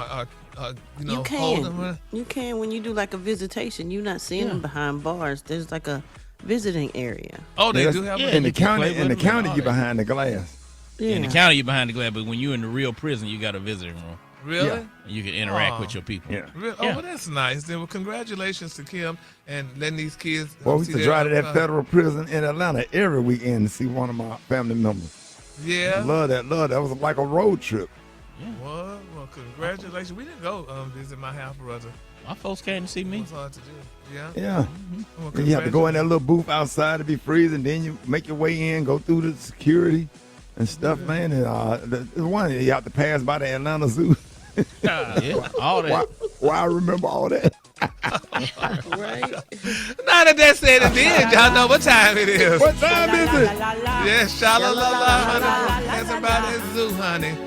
hold them? You can when you do like a visitation. You're not seeing them behind bars. There's like a visiting area. Oh, they do have in the county. In the county, you're behind the glass. Yeah. In the county, you're behind the glass, but when you're in the real prison, you got a visiting room. Really? Yeah. You can interact with your people. Yeah. Really? Oh, well, that's nice. Then, well, congratulations to Kim and letting these kids. Well, we used to drive to that federal prison in Atlanta every weekend to see one of my family members. Yeah. Love that. That was like a road trip. Yeah. Well, congratulations. We didn't go visit my half brother. My folks came to see me. It was hard to do. Yeah. Yeah. Mm-hmm. Well, and you have to go in that little booth outside to be freezing. Then you make your way in, go through the security and stuff, man. And the one you have to pass by the Atlanta Zoo. All that. Why I remember all that? Right. Now that that's said and did, y'all know what time it is. What time is it? Yes, sha-la-la-la, honey. That's about that zoo, honey.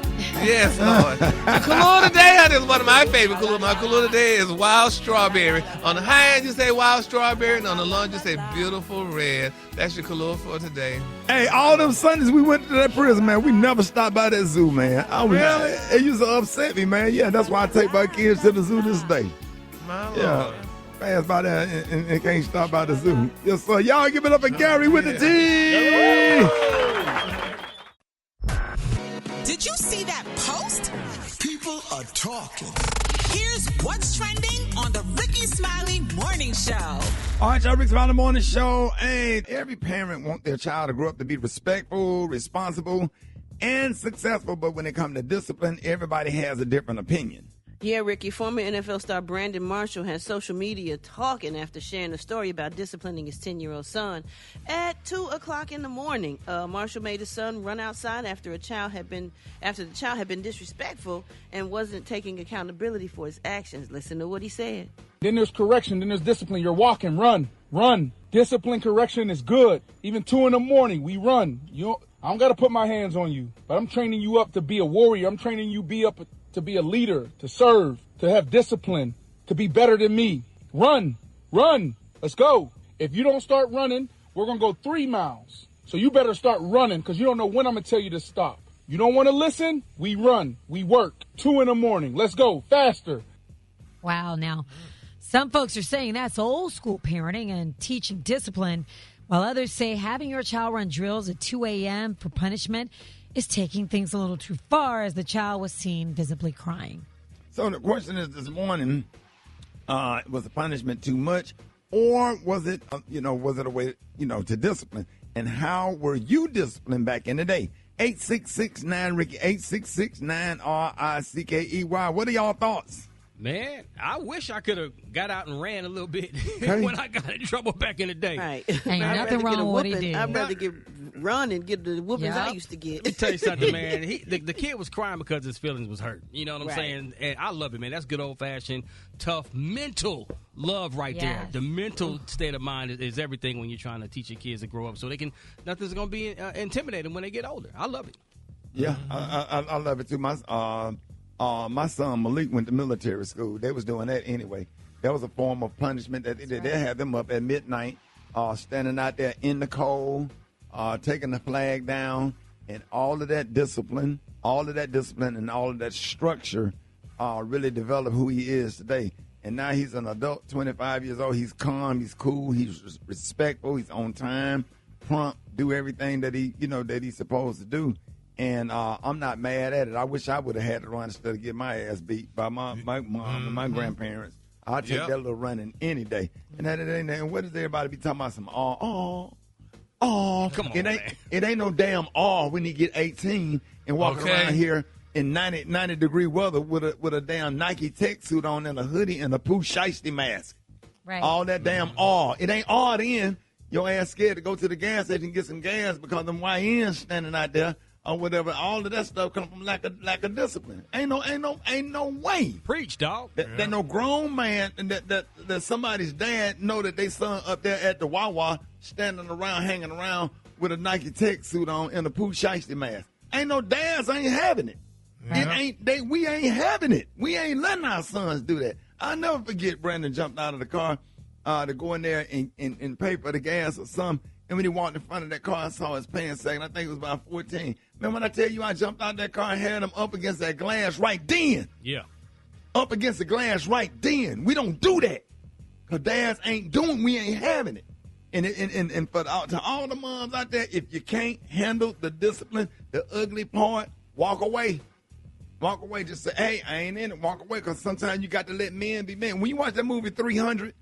Yes, Lord. The Kahlua today, honey, is one of my favorite Kahlua. My Kahlua today is wild strawberry. On the high end, you say wild strawberry, and on the low end, you say beautiful red. That's your Kahlua for today. Hey, all them Sundays we went to that prison, man, we never stopped by that zoo, man. Really? It used to upset me, man. Yeah, that's why I take my kids to the zoo this day. My Lord. Yeah. Pass by there and can't stop by the zoo. Yes, sir. Y'all give it up for Gary with the T. Did you see that post? People are talking. Here's what's trending on the Rickey Smiley Morning Show. All right, y'all, Rickey Smiley Morning Show. Hey, every parent wants their child to grow up to be respectful, responsible, and successful. But when it comes to discipline, everybody has a different opinion. Yeah, Ricky, former NFL star Brandon Marshall has social media talking after sharing a story about disciplining his 10-year-old son. At 2 o'clock in the morning, Marshall made his son run outside after the child had been disrespectful and wasn't taking accountability for his actions. Listen to what he said. Then there's correction, then there's discipline. You're walking, run. Discipline, correction is good. Even 2 in the morning, we run. I don't got to put my hands on you, but I'm training you up to be a warrior. I'm training you to be a leader, to serve, to have discipline, to be better than me. Run. Let's go. If you don't start running, we're going to go 3 miles. So you better start running because you don't know when I'm going to tell you to stop. You don't want to listen? We run. We work. 2 in the morning. Let's go. Faster. Wow. Now, some folks are saying that's old school parenting and teaching discipline, while others say having your child run drills at 2 a.m. for punishment is taking things a little too far, as the child was seen visibly crying. So the question is this morning, was the punishment too much, or was it a way, to discipline? And how were you disciplined back in the day? 866-9-RICKEY, 866-9-RICKEY. What are y'all thoughts? Man, I wish I could have got out and ran a little bit when I got in trouble back in the day. Right. Ain't nothing wrong with what he did. I'd rather run and get the whoopings I used to get. Let me tell you something, man. The kid was crying because his feelings was hurt. You know what I'm saying? And I love it, man. That's good old-fashioned, tough, mental love right there. The mental state of mind is everything when you're trying to teach your kids to grow up so nothing's going to be intimidating when they get older. I love it. Yeah, I love it, too. My son Malik went to military school. They was doing that anyway. That was a form of punishment. They had them up at midnight, standing out there in the cold, taking the flag down, and all of that discipline and all of that structure really developed who he is today. And now he's an adult, 25 years old. He's calm, he's cool, he's respectful, he's on time, prompt, do everything that he's supposed to do. And I'm not mad at it. I wish I would have had to run instead of get my ass beat by my mom and my grandparents. I'll take that little running any day. And what does everybody be talking about? Some come on, it ain't no damn when you get 18 and walking around here in 90-degree weather with a damn Nike tech suit on and a hoodie and a Pooh Shiesty mask. Right. All that damn It ain't then. Your ass scared to go to the gas station and get some gas because them YNs standing out there. Or whatever, all of that stuff comes from lack of discipline. Ain't no way. Preach, dog. That no grown man and that somebody's dad know that they son up there at the Wawa standing around, hanging around with a Nike tech suit on and a Pooh Shiesty mask. Ain't no dads ain't having it. We ain't having it. We ain't letting our sons do that. I'll never forget Brandon jumped out of the car to go in there and pay for the gas or something. And when he walked in front of that car, I saw his pants sagging. I think it was about 14. Man, when I tell you I jumped out that car and had him up against that glass right then. Yeah. Up against the glass right then. We don't do that. Because dads we ain't having it. And for to all the moms out there, if you can't handle the discipline, the ugly part, walk away. Walk away. Just say, hey, I ain't in it. Walk away. Because sometimes you got to let men be men. When you watch that movie 300,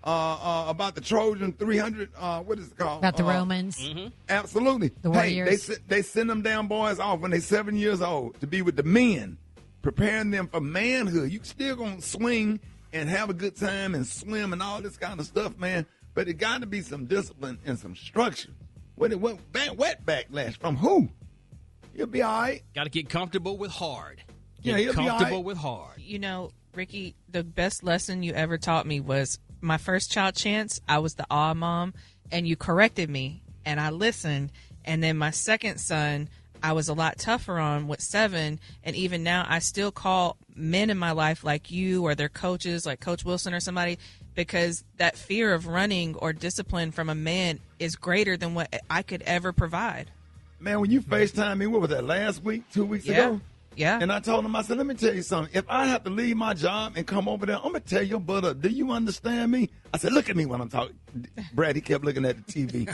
about the Trojan 300, what is it called? About the Romans. Mm-hmm. Absolutely. The warriors. Hey, they send them damn boys off when they're 7 years old to be with the men, preparing them for manhood. You still going to swing and have a good time and swim and all this kind of stuff, man. But it got to be some discipline and some structure. Wet backlash from who? You'll be all right. Got to get comfortable with hard. You'll be all right. With hard. Ricky, the best lesson you ever taught me was my first child, Chance, I was the aw mom, and you corrected me, and I listened. And then my second son, I was a lot tougher on with 7, and even now I still call men in my life like you or their coaches, like Coach Wilson or somebody, because that fear of running or discipline from a man is greater than what I could ever provide. Man, when you FaceTime me, what was that, last week, 2 weeks ago? Yeah. And I told him, I said, let me tell you something. If I have to leave my job and come over there, I'm going to tear your butt up. Do you understand me? I said, look at me when I'm talking. Brad, he kept looking at the TV.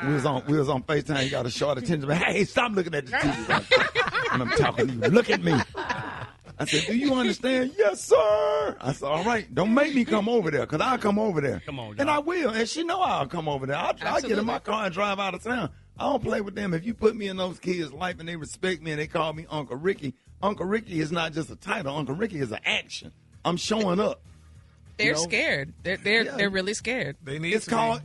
we was on FaceTime. He got a short attention. Hey, stop looking at the TV when I'm talking to you. Look at me. I said, do you understand? Yes, sir. I said, all right, don't make me come over there, because I'll come over there. Come on, and I will. And she know I'll come over there. I'll get in my car and drive out of town. I don't play with them. If you put me in those kids' life and they respect me and they call me Uncle Ricky is not just a title. Uncle Ricky is an action. I'm showing up. They're scared. They're really scared. They need It's called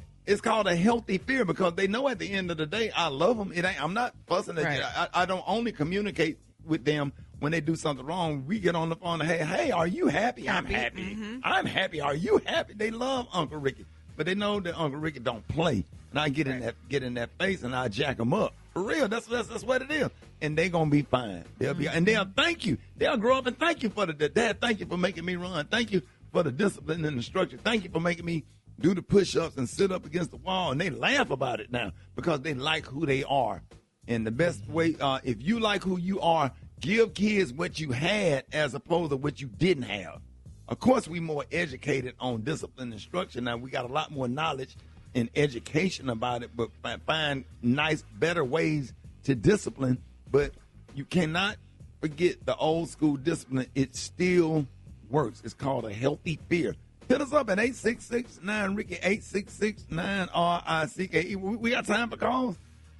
a healthy fear, because they know at the end of the day I love them. I'm not fussing at you. I don't only communicate with them when they do something wrong. We get on the phone and, hey, are you happy? I'm happy. Mm-hmm. I'm happy. Are you happy? They love Uncle Ricky, but they know that Uncle Ricky don't play. And I get in that face and I jack them up. For real, that's what it is. And they gonna be fine. And they'll thank you. They'll grow up and thank you for Dad, thank you for making me run. Thank you for the discipline and the structure. Thank you for making me do the push-ups and sit up against the wall. And they laugh about it now because they like who they are. And the best way, if you like who you are, give kids what you had as opposed to what you didn't have. Of course, we more educated on discipline and structure now. We got a lot more knowledge and education about it, but find nice, better ways to discipline. But you cannot forget the old school discipline. It still works. It's called a healthy fear. Hit us up at 866-9-RICKY, 866-9-RICKE. We got time for calls?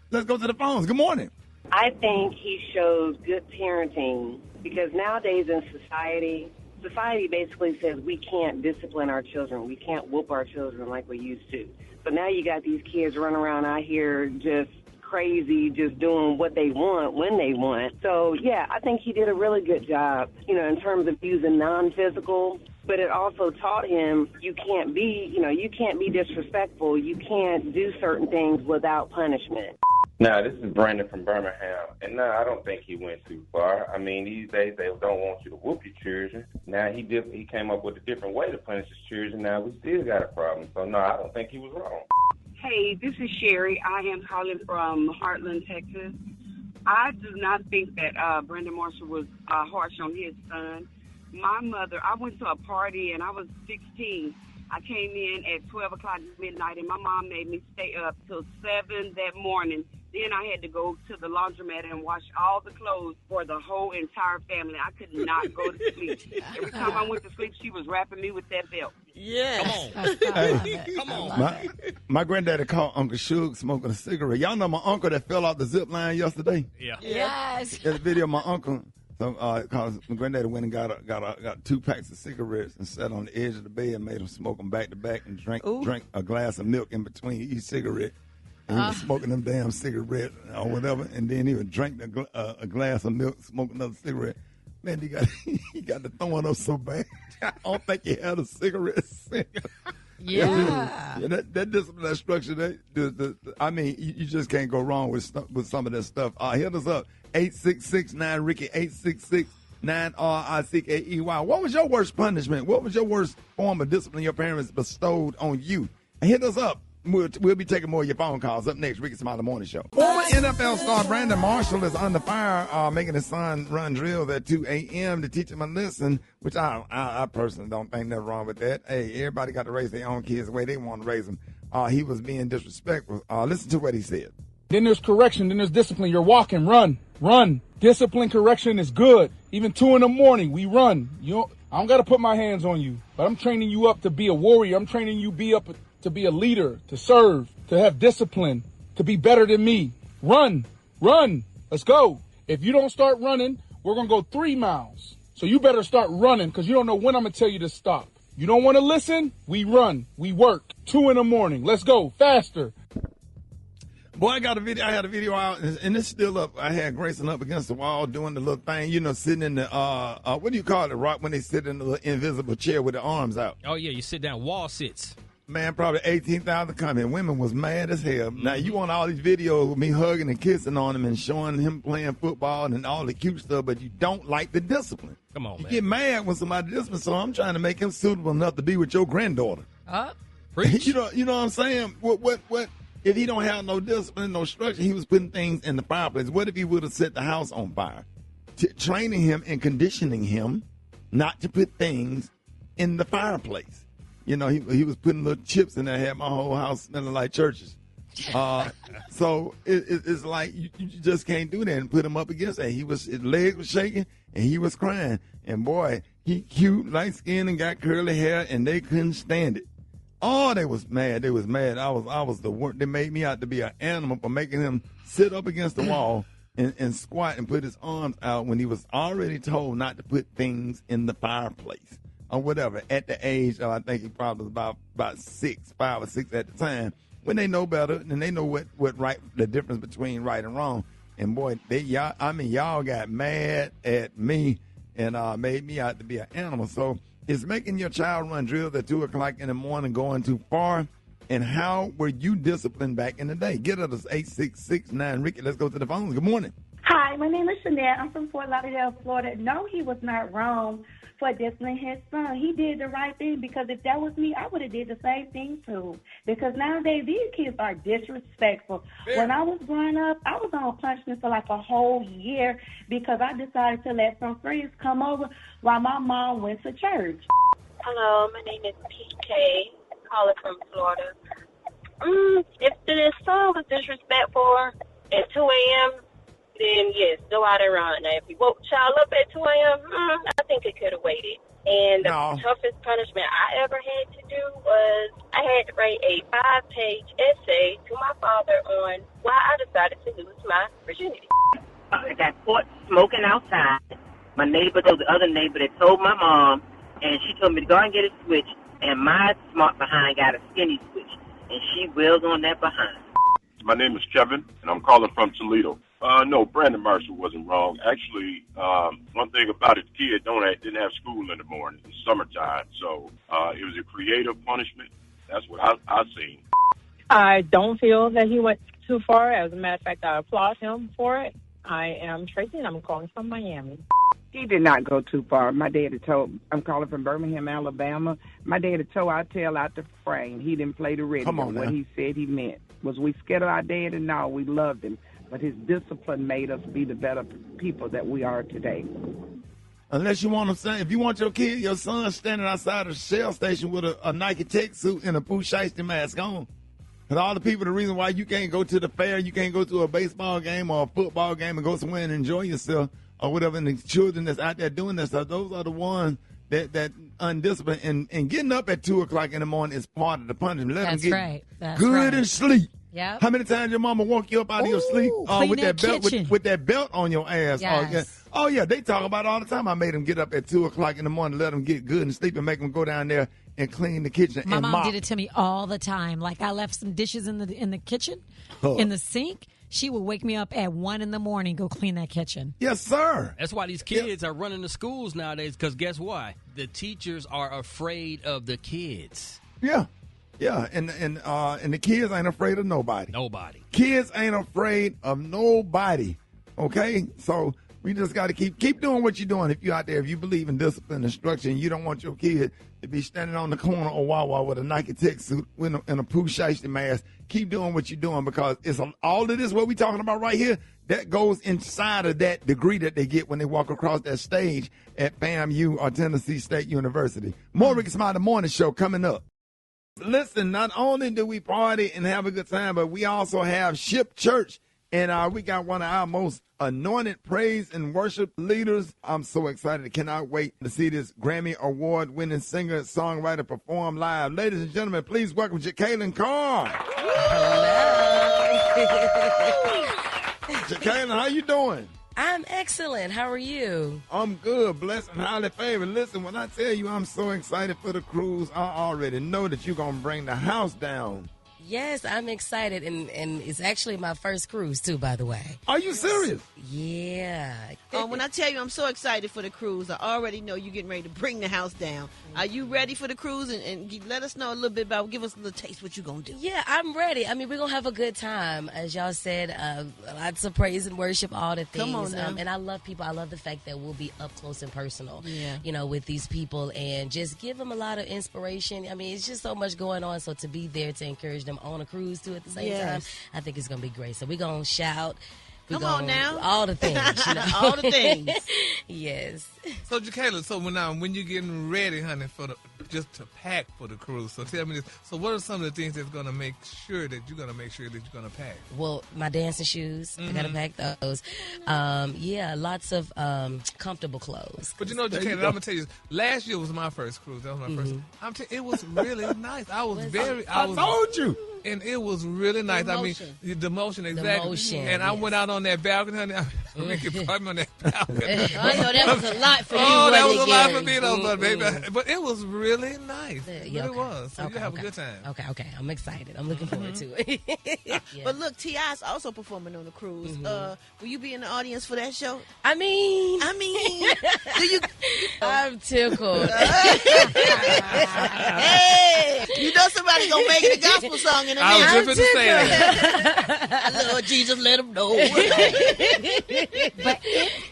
Let's go to the phones. Good morning. I think he shows good parenting, because nowadays in society basically says we can't discipline our children. We can't whoop our children like we used to. So now you got these kids running around out here just crazy, just doing what they want when they want. So, yeah, I think he did a really good job, in terms of using non-physical. But it also taught him you can't be disrespectful. You can't do certain things without punishment. No, this is Brandon from Birmingham, and no, I don't think he went too far. I mean, these days they don't want you to whoop your children. Now he came up with a different way to punish his children. Now we still got a problem. So no, I don't think he was wrong. Hey, this is Sherry. I am calling from Heartland, Texas. I do not think that Brandon Marshall was harsh on his son. My mother, I went to a party and I was 16. I came in at 12 o'clock midnight, and my mom made me stay up till 7 that morning. Then I had to go to the laundromat and wash all the clothes for the whole entire family. I could not go to sleep. Every time I went to sleep, she was wrapping me with that belt. Yeah. Come on. My granddaddy caught Uncle Suge smoking a cigarette. Y'all know my uncle that fell off the zip line yesterday? Yeah. Yes. There's a video of my uncle. So, cause my granddaddy went and got 2 packs of cigarettes and sat on the edge of the bed and made him smoke them back to back and drank a glass of milk in between each cigarette. And he was smoking them damn cigarettes or whatever, and then he would drink a glass of milk, smoke another cigarette. Man, he got the throwing up so bad. I don't think he had a cigarette. Yeah. That discipline, that structure, I mean, you just can't go wrong with some of that stuff. Hit us up, 866-9-RICKY, 866-9-RICKEY. What was your worst punishment? What was your worst form of discipline your parents bestowed on you? Hit us up. We'll be taking more of your phone calls. Up next, Rickey Smiley Morning Show. Former NFL star Brandon Marshall is under fire, making his son run drills at 2 a.m. to teach him a lesson, which I personally don't think nothing wrong with that. Hey, everybody got to raise their own kids the way they want to raise them. He was being disrespectful. Listen to what he said. Then there's correction. Then there's discipline. You're walking. Run. Discipline, correction is good. Even 2 in the morning, we run. I don't got to put my hands on you, but I'm training you up to be a warrior. I'm training you to be a leader, to serve, to have discipline, to be better than me. Run. Let's go. If you don't start running, we're going to go 3 miles. So you better start running, because you don't know when I'm going to tell you to stop. You don't want to listen? We run. We work. 2 in the morning. Let's go. Faster. Boy, I got a video. I had a video out, and it's still up. I had Grayson up against the wall doing the little thing, sitting in the what do you call it, Rock, when they sit in the little invisible chair with the arms out? Oh yeah, you sit down, wall sits. Man, probably 18,000 comments. Women was mad as hell. Now you want all these videos with me hugging and kissing on him and showing him playing football and all the cute stuff, but you don't like the discipline. Come on, man. You get mad when somebody disciplines, so I'm trying to make him suitable enough to be with your granddaughter. Preach. you know what I'm saying? What? If he don't have no discipline, no structure, he was putting things in the fireplace. What if he would have set the house on fire? Training him and conditioning him not to put things in the fireplace. He was putting little chips in there, had my whole house smelling like churches. So it's like you just can't do that and put him up against that. His legs were shaking and he was crying. And boy, he cute, light skinned and got curly hair, and they couldn't stand it. Oh, they was mad. They was mad. I was the worst. They made me out to be an animal for making him sit up against the wall and squat and put his arms out when he was already told not to put things in the fireplace or whatever. At the age of, I think he probably was about 5 or 6 at the time, when they know better and they know what right, the difference between right and wrong. And boy, y'all got mad at me and made me out to be an animal. So, is making your child run drills at 2 o'clock in the morning going too far? And how were you disciplined back in the day? Get us 8669 Ricky. Let's go to the phones. Good morning. Hi, my name is Chanette. I'm from Fort Lauderdale, Florida. No, he was not wrong for disciplining his son. He did the right thing, because if that was me, I would have did the same thing too. Because nowadays, these kids are disrespectful. Fair. When I was growing up, I was on punishment for like a whole year because I decided to let some friends come over while my mom went to church. Hello, my name is PK, calling from Florida. If the son was disrespectful at 2 a.m., then yes, go out and run. Now, if you woke the child up at 2 a.m., I think it could have waited. And the toughest punishment I ever had to do was I had to write a 5-page essay to my father on why I decided to lose my virginity. I got caught smoking outside. My neighbor, the other neighbor, that told my mom, and she told me to go and get a switch, and my smart behind got a skinny switch, and she wailed on that behind. My name is Kevin, and I'm calling from Toledo. No, Brandon Marshall wasn't wrong. Actually, one thing about it, the kid didn't have school in the morning. It's summertime, so it was a creative punishment. That's what I seen. I don't feel that he went too far. As a matter of fact, I applaud him for it. I am Tracy, and I'm calling from Miami. He did not go too far. My daddy told, I'm calling from Birmingham, Alabama. My daddy tore our tail out the frame. He didn't play the radio. Come on now. What he said he meant. Was we scared of our daddy? No, we loved him. But his discipline made us be the better people that we are today. Unless you want to say, if you want your son standing outside of the Shell station with a Nike Tech suit and a Pooh Shiesty mask on. And all the people, the reason why you can't go to the fair, you can't go to a baseball game or a football game and go somewhere and enjoy yourself or whatever, and the children that's out there doing that stuff, those are the ones that undisciplined. And getting up at 2 o'clock in the morning is part of the punishment. Let them get good and sleep. Yep. How many times your mama woke you up out of your sleep with that belt with that belt on your ass? Yes. Oh yeah, they talk about it all the time. I made them get up at 2 o'clock in the morning, let them get good and sleep, and make them go down there and clean the kitchen. My and mom mop. did it to me all the time. Like I left some dishes in the kitchen, in the sink. She would wake me up at 1 in the morning, go clean that kitchen. Yes, sir. That's why these kids are running the schools nowadays, because guess why? The teachers are afraid of the kids. Yeah. Yeah, and the kids ain't afraid of nobody. Nobody. Kids ain't afraid of nobody. Okay? So we just got to keep doing what you're doing. If you're out there, if you believe in discipline and structure, and you don't want your kid to be standing on the corner of Wawa with a Nike Tech suit and a Pooh Shiesty mask, keep doing what you're doing, because it's all of this, what we're talking about right here, that goes inside of that degree that they get when they walk across that stage at FAMU or Tennessee State University. More Rickey Smiley Morning Show coming up. Listen, not only do we party and have a good time, but we also have Ship Church. And we got one of our most anointed praise and worship leaders. I'm so excited. I cannot wait to see this Grammy Award-winning singer, songwriter perform live. Ladies and gentlemen, please welcome Jekalyn Carr. Jekalyn, how you doing? I'm excellent. How are you? I'm good, blessed and highly favored. Listen, when I tell you I'm so excited for the cruise, I already know that you're going to bring the house down. Yes, I'm excited, and it's actually my first cruise too, by the way. Are you serious? Yeah. When I tell you I'm so excited for the cruise, I already know you're getting ready to bring the house down. Are you ready for the cruise? And let us know a little bit about, give us a little taste what you're going to do. Yeah, I'm ready. I mean, we're going to have a good time. As y'all said, lots of praise and worship, all the things. Come on now. And I love people. I love the fact that we'll be up close and personal, Yeah. With these people and just give them a lot of inspiration. I mean, it's just so much going on. So to be there to encourage them on a cruise too at the same time, I think it's going to be great. So we're going to shout. Come on now. All the things. All the things. Yes. So, Jekalyn, so when you're getting ready, honey, just to pack for the cruise, so tell me this. So what are some of the things that's going to make sure that you're going to pack? Well, my dancing shoes. I got to pack those. Lots of comfortable clothes. But Jekalyn, I'm going to tell you, last year was my first cruise. That was my first. It was really nice. I told you. And it was really nice. The motion, exactly. The motion, and I went out on that balcony, honey. Ricky brought me on that balcony. I know that was a lot for you. Oh, that was a lot for me, though, baby. But it was really nice. It really was. So you have a good time. Okay. I'm excited. I'm looking forward to it. But look, T.I.'s also performing on the cruise. Will you be in the audience for that show? I mean, do you? I'm tickled. Hey, you know somebody's gonna make it a gospel song in a minute. I was just going to say that. Lord Jesus, let him know. But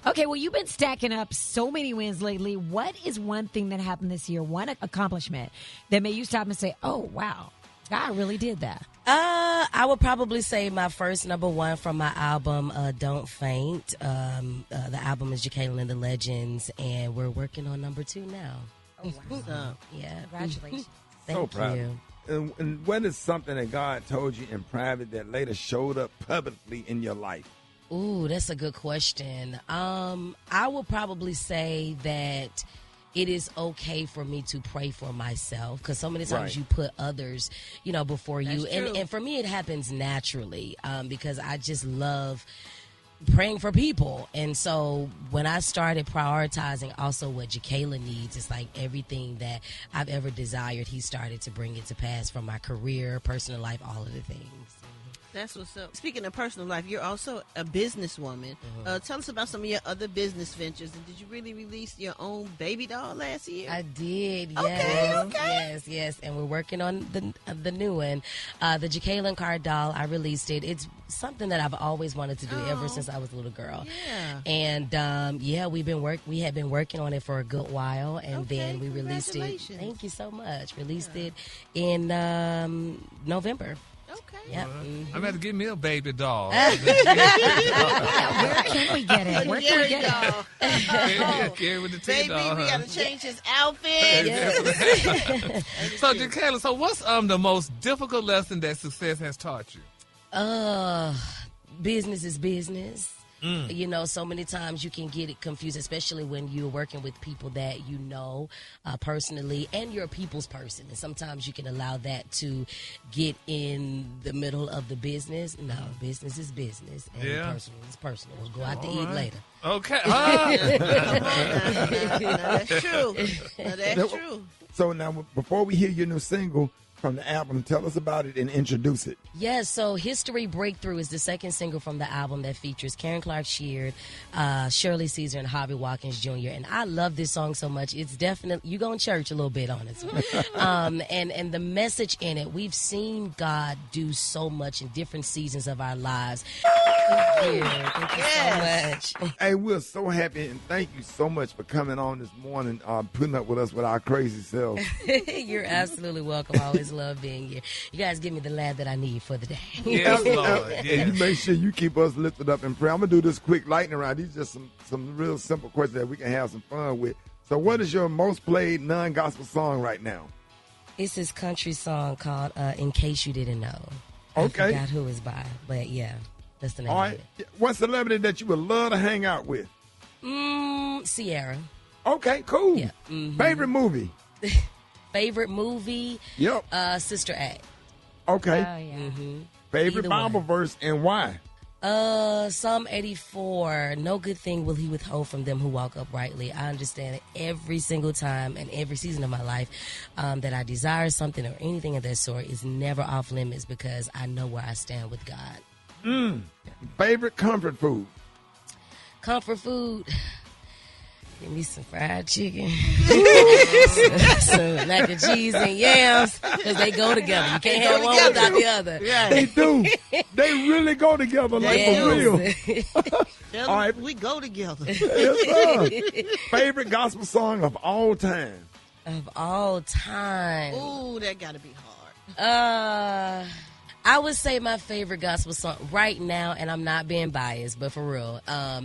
okay, well, you've been stacking up so many wins lately. What is one thing that happened this year, one accomplishment that made you stop and say, "Oh, wow, God really did that"? I would probably say my first number one from my album, Don't Faint. The album is Jekalyn and the Legends, and we're working on number 2 now. Oh, wow. Yeah. Congratulations. Thank you. And what is something that God told you in private that later showed up publicly in your life? Ooh, that's a good question. I will probably say that it is okay for me to pray for myself, because so many times you put others, before you. And for me, it happens naturally because I just love praying for people. And so when I started prioritizing also what Jekalyn needs, it's like everything that I've ever desired, he started to bring it to pass, from my career, personal life, all of the things. That's what's up. Speaking of personal life, you're also a businesswoman. Tell us about some of your other business ventures. And did you really release your own baby doll last year? I did. Yes. Okay. Yes. And we're working on the new one, the Jekalyn Carr doll. I released it. It's something that I've always wanted to do ever since I was a little girl. Yeah. And we had been working on it for a good while, and then we released it. Thank you so much. Released it in November. Okay. Yep. I'm going to have to get me a baby doll. Where can we get it? Where can we get it? Carry with the Baby, doll. we got to change his outfit. So, Jekalyn, what's the most difficult lesson that success has taught you? Business is business. So many times you can get it confused, especially when you're working with people that personally, and you're a people's person. And sometimes you can allow that to get in the middle of the business. No, business is business, and personal is personal. We'll go out to eat later. Okay. That's true. That's true. So now, before we hear your new single from the album, tell us about it and introduce it. Yes, so History Breakthrough is the second single from the album that features Karen Clark Sheard, Shirley Caesar, and Harvey Watkins Jr. And I love this song so much. It's definitely, you go in church a little bit on it. And the message in it, we've seen God do so much in different seasons of our lives. Thank you so much. Hey, we're so happy, and thank you so much for coming on this morning, putting up with us with our crazy selves. You're absolutely welcome. I always love being here. You guys give me the laugh that I need for the day. Yes, Lord. And you make sure you keep us lifted up in prayer. I'm going to do this quick lightning round. These are just some real simple questions that we can have some fun with. So what is your most played non-gospel song right now? It's this country song called In Case You Didn't Know. Okay. I forgot who it's by, but yeah, that's the name All of right. it. What celebrity that you would love to hang out with? Sierra. Okay, cool. Yeah. Favorite movie? Favorite movie? Yep. Sister Act. Okay. Oh, yeah. Favorite Either Bible one. verse and why? Psalm 84, no good thing will he withhold from them who walk uprightly. I understand that every single time and every season of my life that I desire something or anything of that sort is never off limits because I know where I stand with God. Favorite comfort food? Comfort food? Give me some fried chicken, some mac and cheese and yams, because they go together. You can't have one without the other. Right. They do. They really go together, like for real. All right, we go together. Yes, favorite gospel song of all time? Of all time. Ooh, that got to be hard. I would say my favorite gospel song right now, and I'm not being biased, but for real,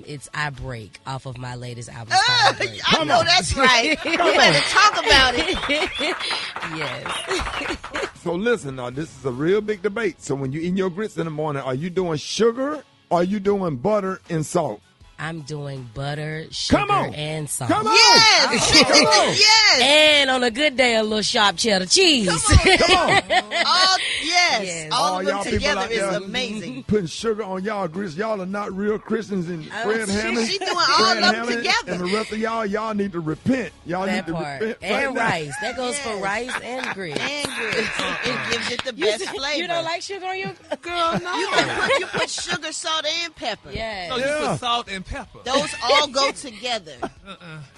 it's I Break off of my latest album. I know that's right. You better talk about it. Yes. So listen, now, this is a real big debate. So when you eat your grits in the morning, are you doing sugar or are you doing butter and salt? I'm doing butter, sugar, and salt. Come on. Yes. Come on. Yes. And on a good day, a little sharp cheddar cheese. Come on. Yes. All of them y'all together people is out there amazing. Putting sugar on y'all grits. Y'all are not real Christians. And Fred Hammond, She doing all of them together. and the rest of y'all need to repent. Y'all That need to part. repent. And right rice. That goes for rice and grits. And grits. It gives it the best flavor. You don't like sugar on your girl? No. You put sugar, salt, and pepper. Yes. No, you put salt and pepper. Those all go together.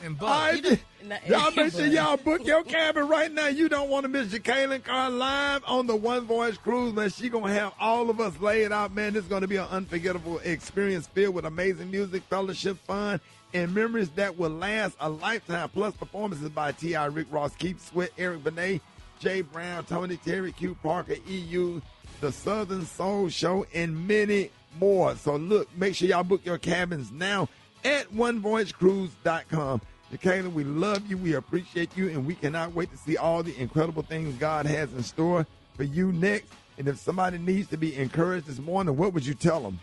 And All butter. right. Y'all make sure y'all book your cabin right now. You don't want to miss Jekalyn Carr live on the One Voice Cruise, man. She going to have all of us laid out, man. This is going to be an unforgettable experience filled with amazing music, fellowship, fun, and memories that will last a lifetime. Plus performances by T.I., Rick Ross, Keith Sweat, Eric Benet, Jay Brown, Tony Terry, Q Parker, EU, The Southern Soul Show, and many more. So look, make sure y'all book your cabins now at onevoyagecruise.com. Jekalyn, we love you, we appreciate you, and we cannot wait to see all the incredible things God has in store for you next. And if somebody needs to be encouraged this morning, what would you tell them?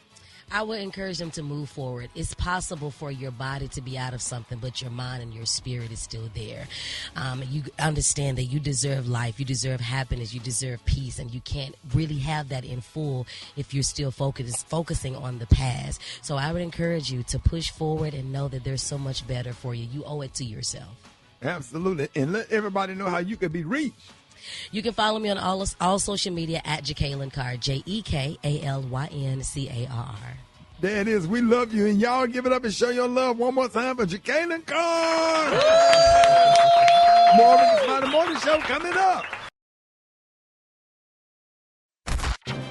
I would encourage them to move forward. It's possible for your body to be out of something, but your mind and your spirit is still there. You understand that you deserve life, you deserve happiness, you deserve peace, and you can't really have that in full if you're still focusing on the past. So I would encourage you to push forward and know that there's so much better for you. You owe it to yourself. Absolutely. And let everybody know how you can be reached. You can follow me on all social media at Jekalyn Carr, JeKalynCarr. There it is. We love you. And y'all give it up and show your love one more time for Jekalyn Carr. More of the Friday Morning Show coming up.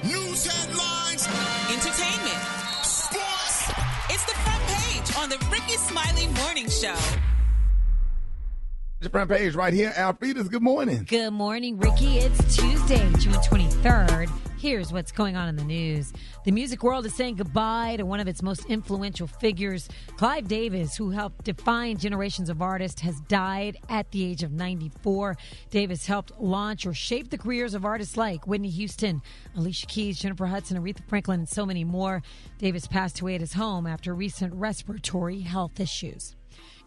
News headlines, entertainment, sports. It's the front page on the Rickey Smiley Morning Show. The front page right here. Alfreda's, good morning. Good morning, Ricky. It's Tuesday, June 23rd. Here's what's going on in the news. The music world is saying goodbye to one of its most influential figures. Clive Davis, who helped define generations of artists, has died at the age of 94. Davis helped launch or shape the careers of artists like Whitney Houston, Alicia Keys, Jennifer Hudson, Aretha Franklin, and so many more. Davis passed away at his home after recent respiratory health issues.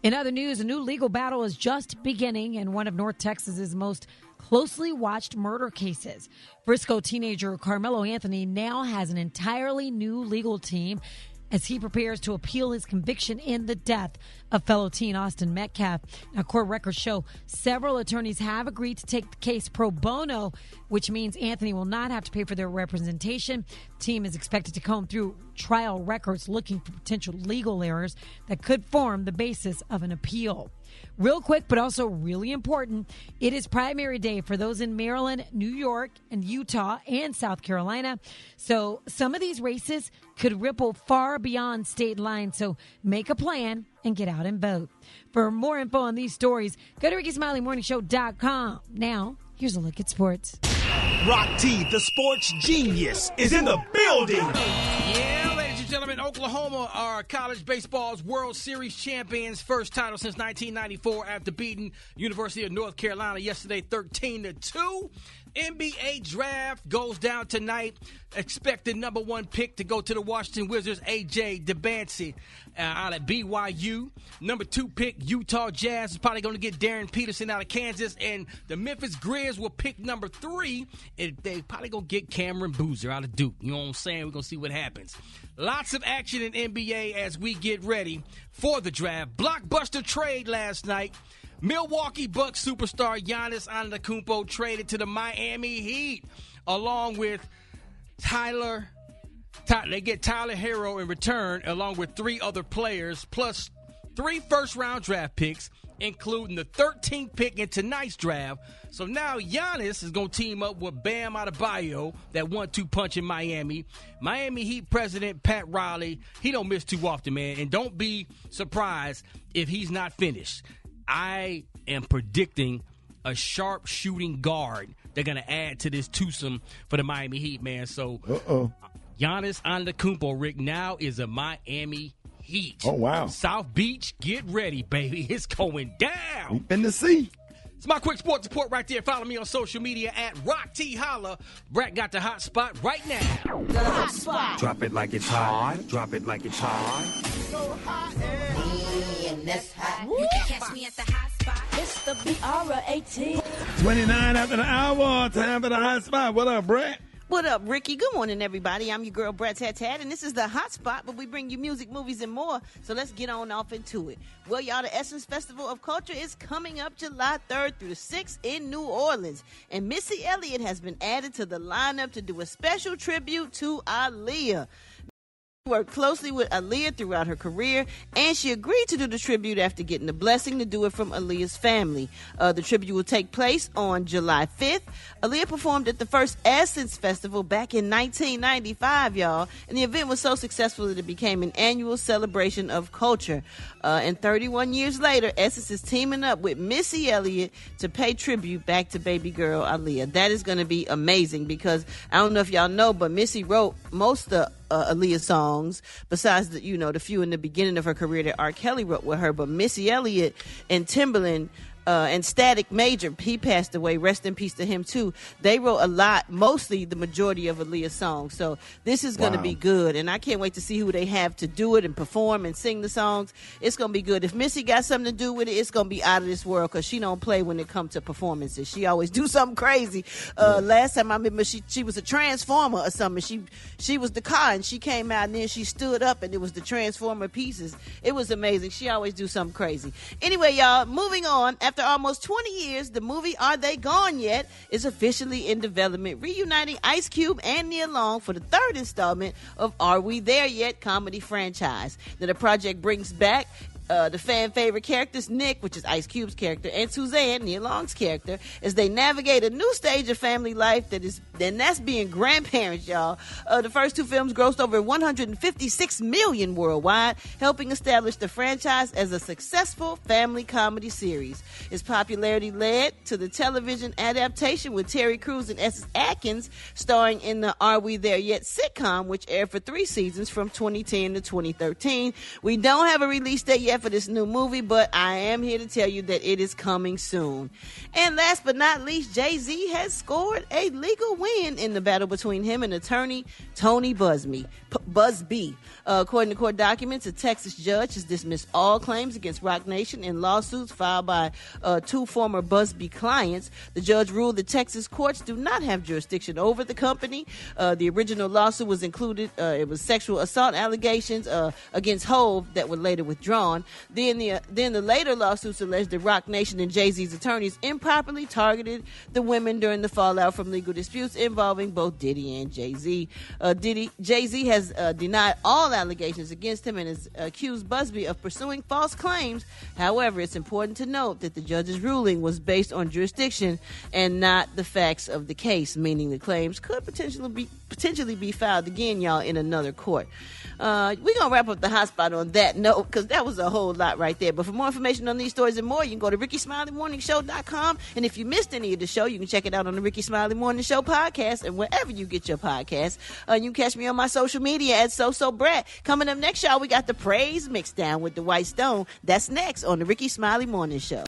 In other news, a new legal battle is just beginning in one of North Texas's most closely watched murder cases. Frisco teenager Carmelo Anthony now has an entirely new legal team as he prepares to appeal his conviction in the death of fellow teen Austin Metcalf. Now, court records show several attorneys have agreed to take the case pro bono, which means Anthony will not have to pay for their representation. The team is expected to comb through trial records looking for potential legal errors that could form the basis of an appeal. Real quick, but also really important, it is primary day for those in Maryland, New York, and Utah, and South Carolina. So some of these races could ripple far beyond state lines. So make a plan and get out and vote. For more info on these stories, go to RickySmileyMorningShow.com. Now, here's a look at sports. Rock T, the sports genius, is in the building. Yeah, ladies and gentlemen, Oklahoma are college baseball's World Series champions. First title since 1994 after beating University of North Carolina yesterday 13-2. NBA draft goes down tonight. Expected number 1 pick to go to the Washington Wizards, A.J. DeBancy out of BYU. Number 2 pick, Utah Jazz is probably going to get Darren Peterson out of Kansas. And the Memphis Grizz will pick number 3. And they probably going to get Cameron Boozer out of Duke. You know what I'm saying? We're going to see what happens. Lots of action in NBA as we get ready for the draft. Blockbuster trade last night. Milwaukee Bucks superstar Giannis Antetokounmpo traded to the Miami Heat along with they get Tyler Hero in return, along with 3 other players, plus 3 first-round draft picks, including the 13th pick in tonight's draft. So now Giannis is going to team up with Bam Adebayo, that 1-2 punch in Miami. Miami Heat president Pat Riley, he don't miss too often, man. And don't be surprised if he's not finished. I am predicting a sharp shooting guard they're going to add to this twosome for the Miami Heat, man. So Giannis Antetokounmpo, Rick, now is a Miami Heat. Oh, wow. South Beach, get ready, baby. It's going down. We've been to see. It's my quick sports report right there. Follow me on social media at Rock T Holla. Brat got the hot spot right now. The hot spot. Drop it like it's hot. Drop it like it's hot. So hot and that's hot. You can catch me at the hot spot. It's the BR18. 29 after the hour. Time for the hot spot. What up, Brat? What up, Ricky? Good morning, everybody. I'm your girl, Brat Hot Spot, and this is the hot spot, but we bring you music, movies, and more. So let's get on off into it. Well, y'all, the Essence Festival of Culture is coming up July 3rd through the 6th in New Orleans, and Missy Elliott has been added to the lineup to do a special tribute to Aaliyah. She worked closely with Aaliyah throughout her career, and she agreed to do the tribute after getting the blessing to do it from Aaliyah's family. The tribute will take place on July 5th. Aaliyah performed at the first Essence Festival back in 1995, y'all, and the event was so successful that it became an annual celebration of culture. And 31 years later, Essence is teaming up with Missy Elliott to pay tribute back to baby girl Aaliyah. That is going to be amazing because I don't know if y'all know, but Missy wrote most of Aaliyah's songs, besides the few in the beginning of her career that R. Kelly wrote with her. But Missy Elliott and Timbaland and Static Major, he passed away. Rest in peace to him too. They wrote a lot, mostly the majority of Aaliyah's songs. So this is going to be good, and I can't wait to see who they have to do it and perform and sing the songs. It's going to be good. If Missy got something to do with it, it's going to be out of this world because she don't play when it comes to performances. She always do something crazy. Last time I remember, she was a transformer or something. She was the car, and she came out, and then she stood up, and it was the transformer pieces. It was amazing. She always do something crazy. Anyway, y'all, moving on. After almost 20 years, the movie Are They Gone Yet is officially in development, reuniting Ice Cube and Nia Long for the 3rd installment of Are We There Yet comedy franchise. Now, the project brings back the fan favorite characters, Nick, which is Ice Cube's character, and Suzanne, Nia Long's character, as they navigate a new stage of family life that's being grandparents, y'all. The first 2 films grossed over $156 million worldwide, helping establish the franchise as a successful family comedy series. Its popularity led to the television adaptation with Terry Crews and Essex Atkins starring in the Are We There Yet sitcom, which aired for 3 seasons from 2010 to 2013. We don't have a release date yet for this new movie, but I am here to tell you that it is coming soon. And last but not least, Jay-Z has scored a legal win in the battle between him and attorney Tony Busby. According to court documents, a Texas judge has dismissed all claims against Roc Nation in lawsuits filed by 2 former Busby clients. The judge ruled that Texas courts do not have jurisdiction over the company. The original lawsuit was included, it was sexual assault allegations against Hove that were later withdrawn. Then the later lawsuits alleged that Roc Nation and Jay-Z's attorneys improperly targeted the women during the fallout from legal disputes involving both Diddy and Jay-Z. Jay-Z has denied all allegations against him and has accused Busby of pursuing false claims. However, it's important to note that the judge's ruling was based on jurisdiction and not the facts of the case, meaning the claims could potentially be filed again, y'all, in another court. We're going to wrap up the hot spot on that note because that was a whole lot right there. But for more information on these stories and more, you can go to RickySmileyMorningShow.com. And if you missed any of the show, you can check it out on the Rickey Smiley Morning Show podcast and wherever you get your podcasts. You can catch me on my social media at Brat. Coming up next, y'all, we got the Praise Mix Down with the White Stone. That's next on the Rickey Smiley Morning Show.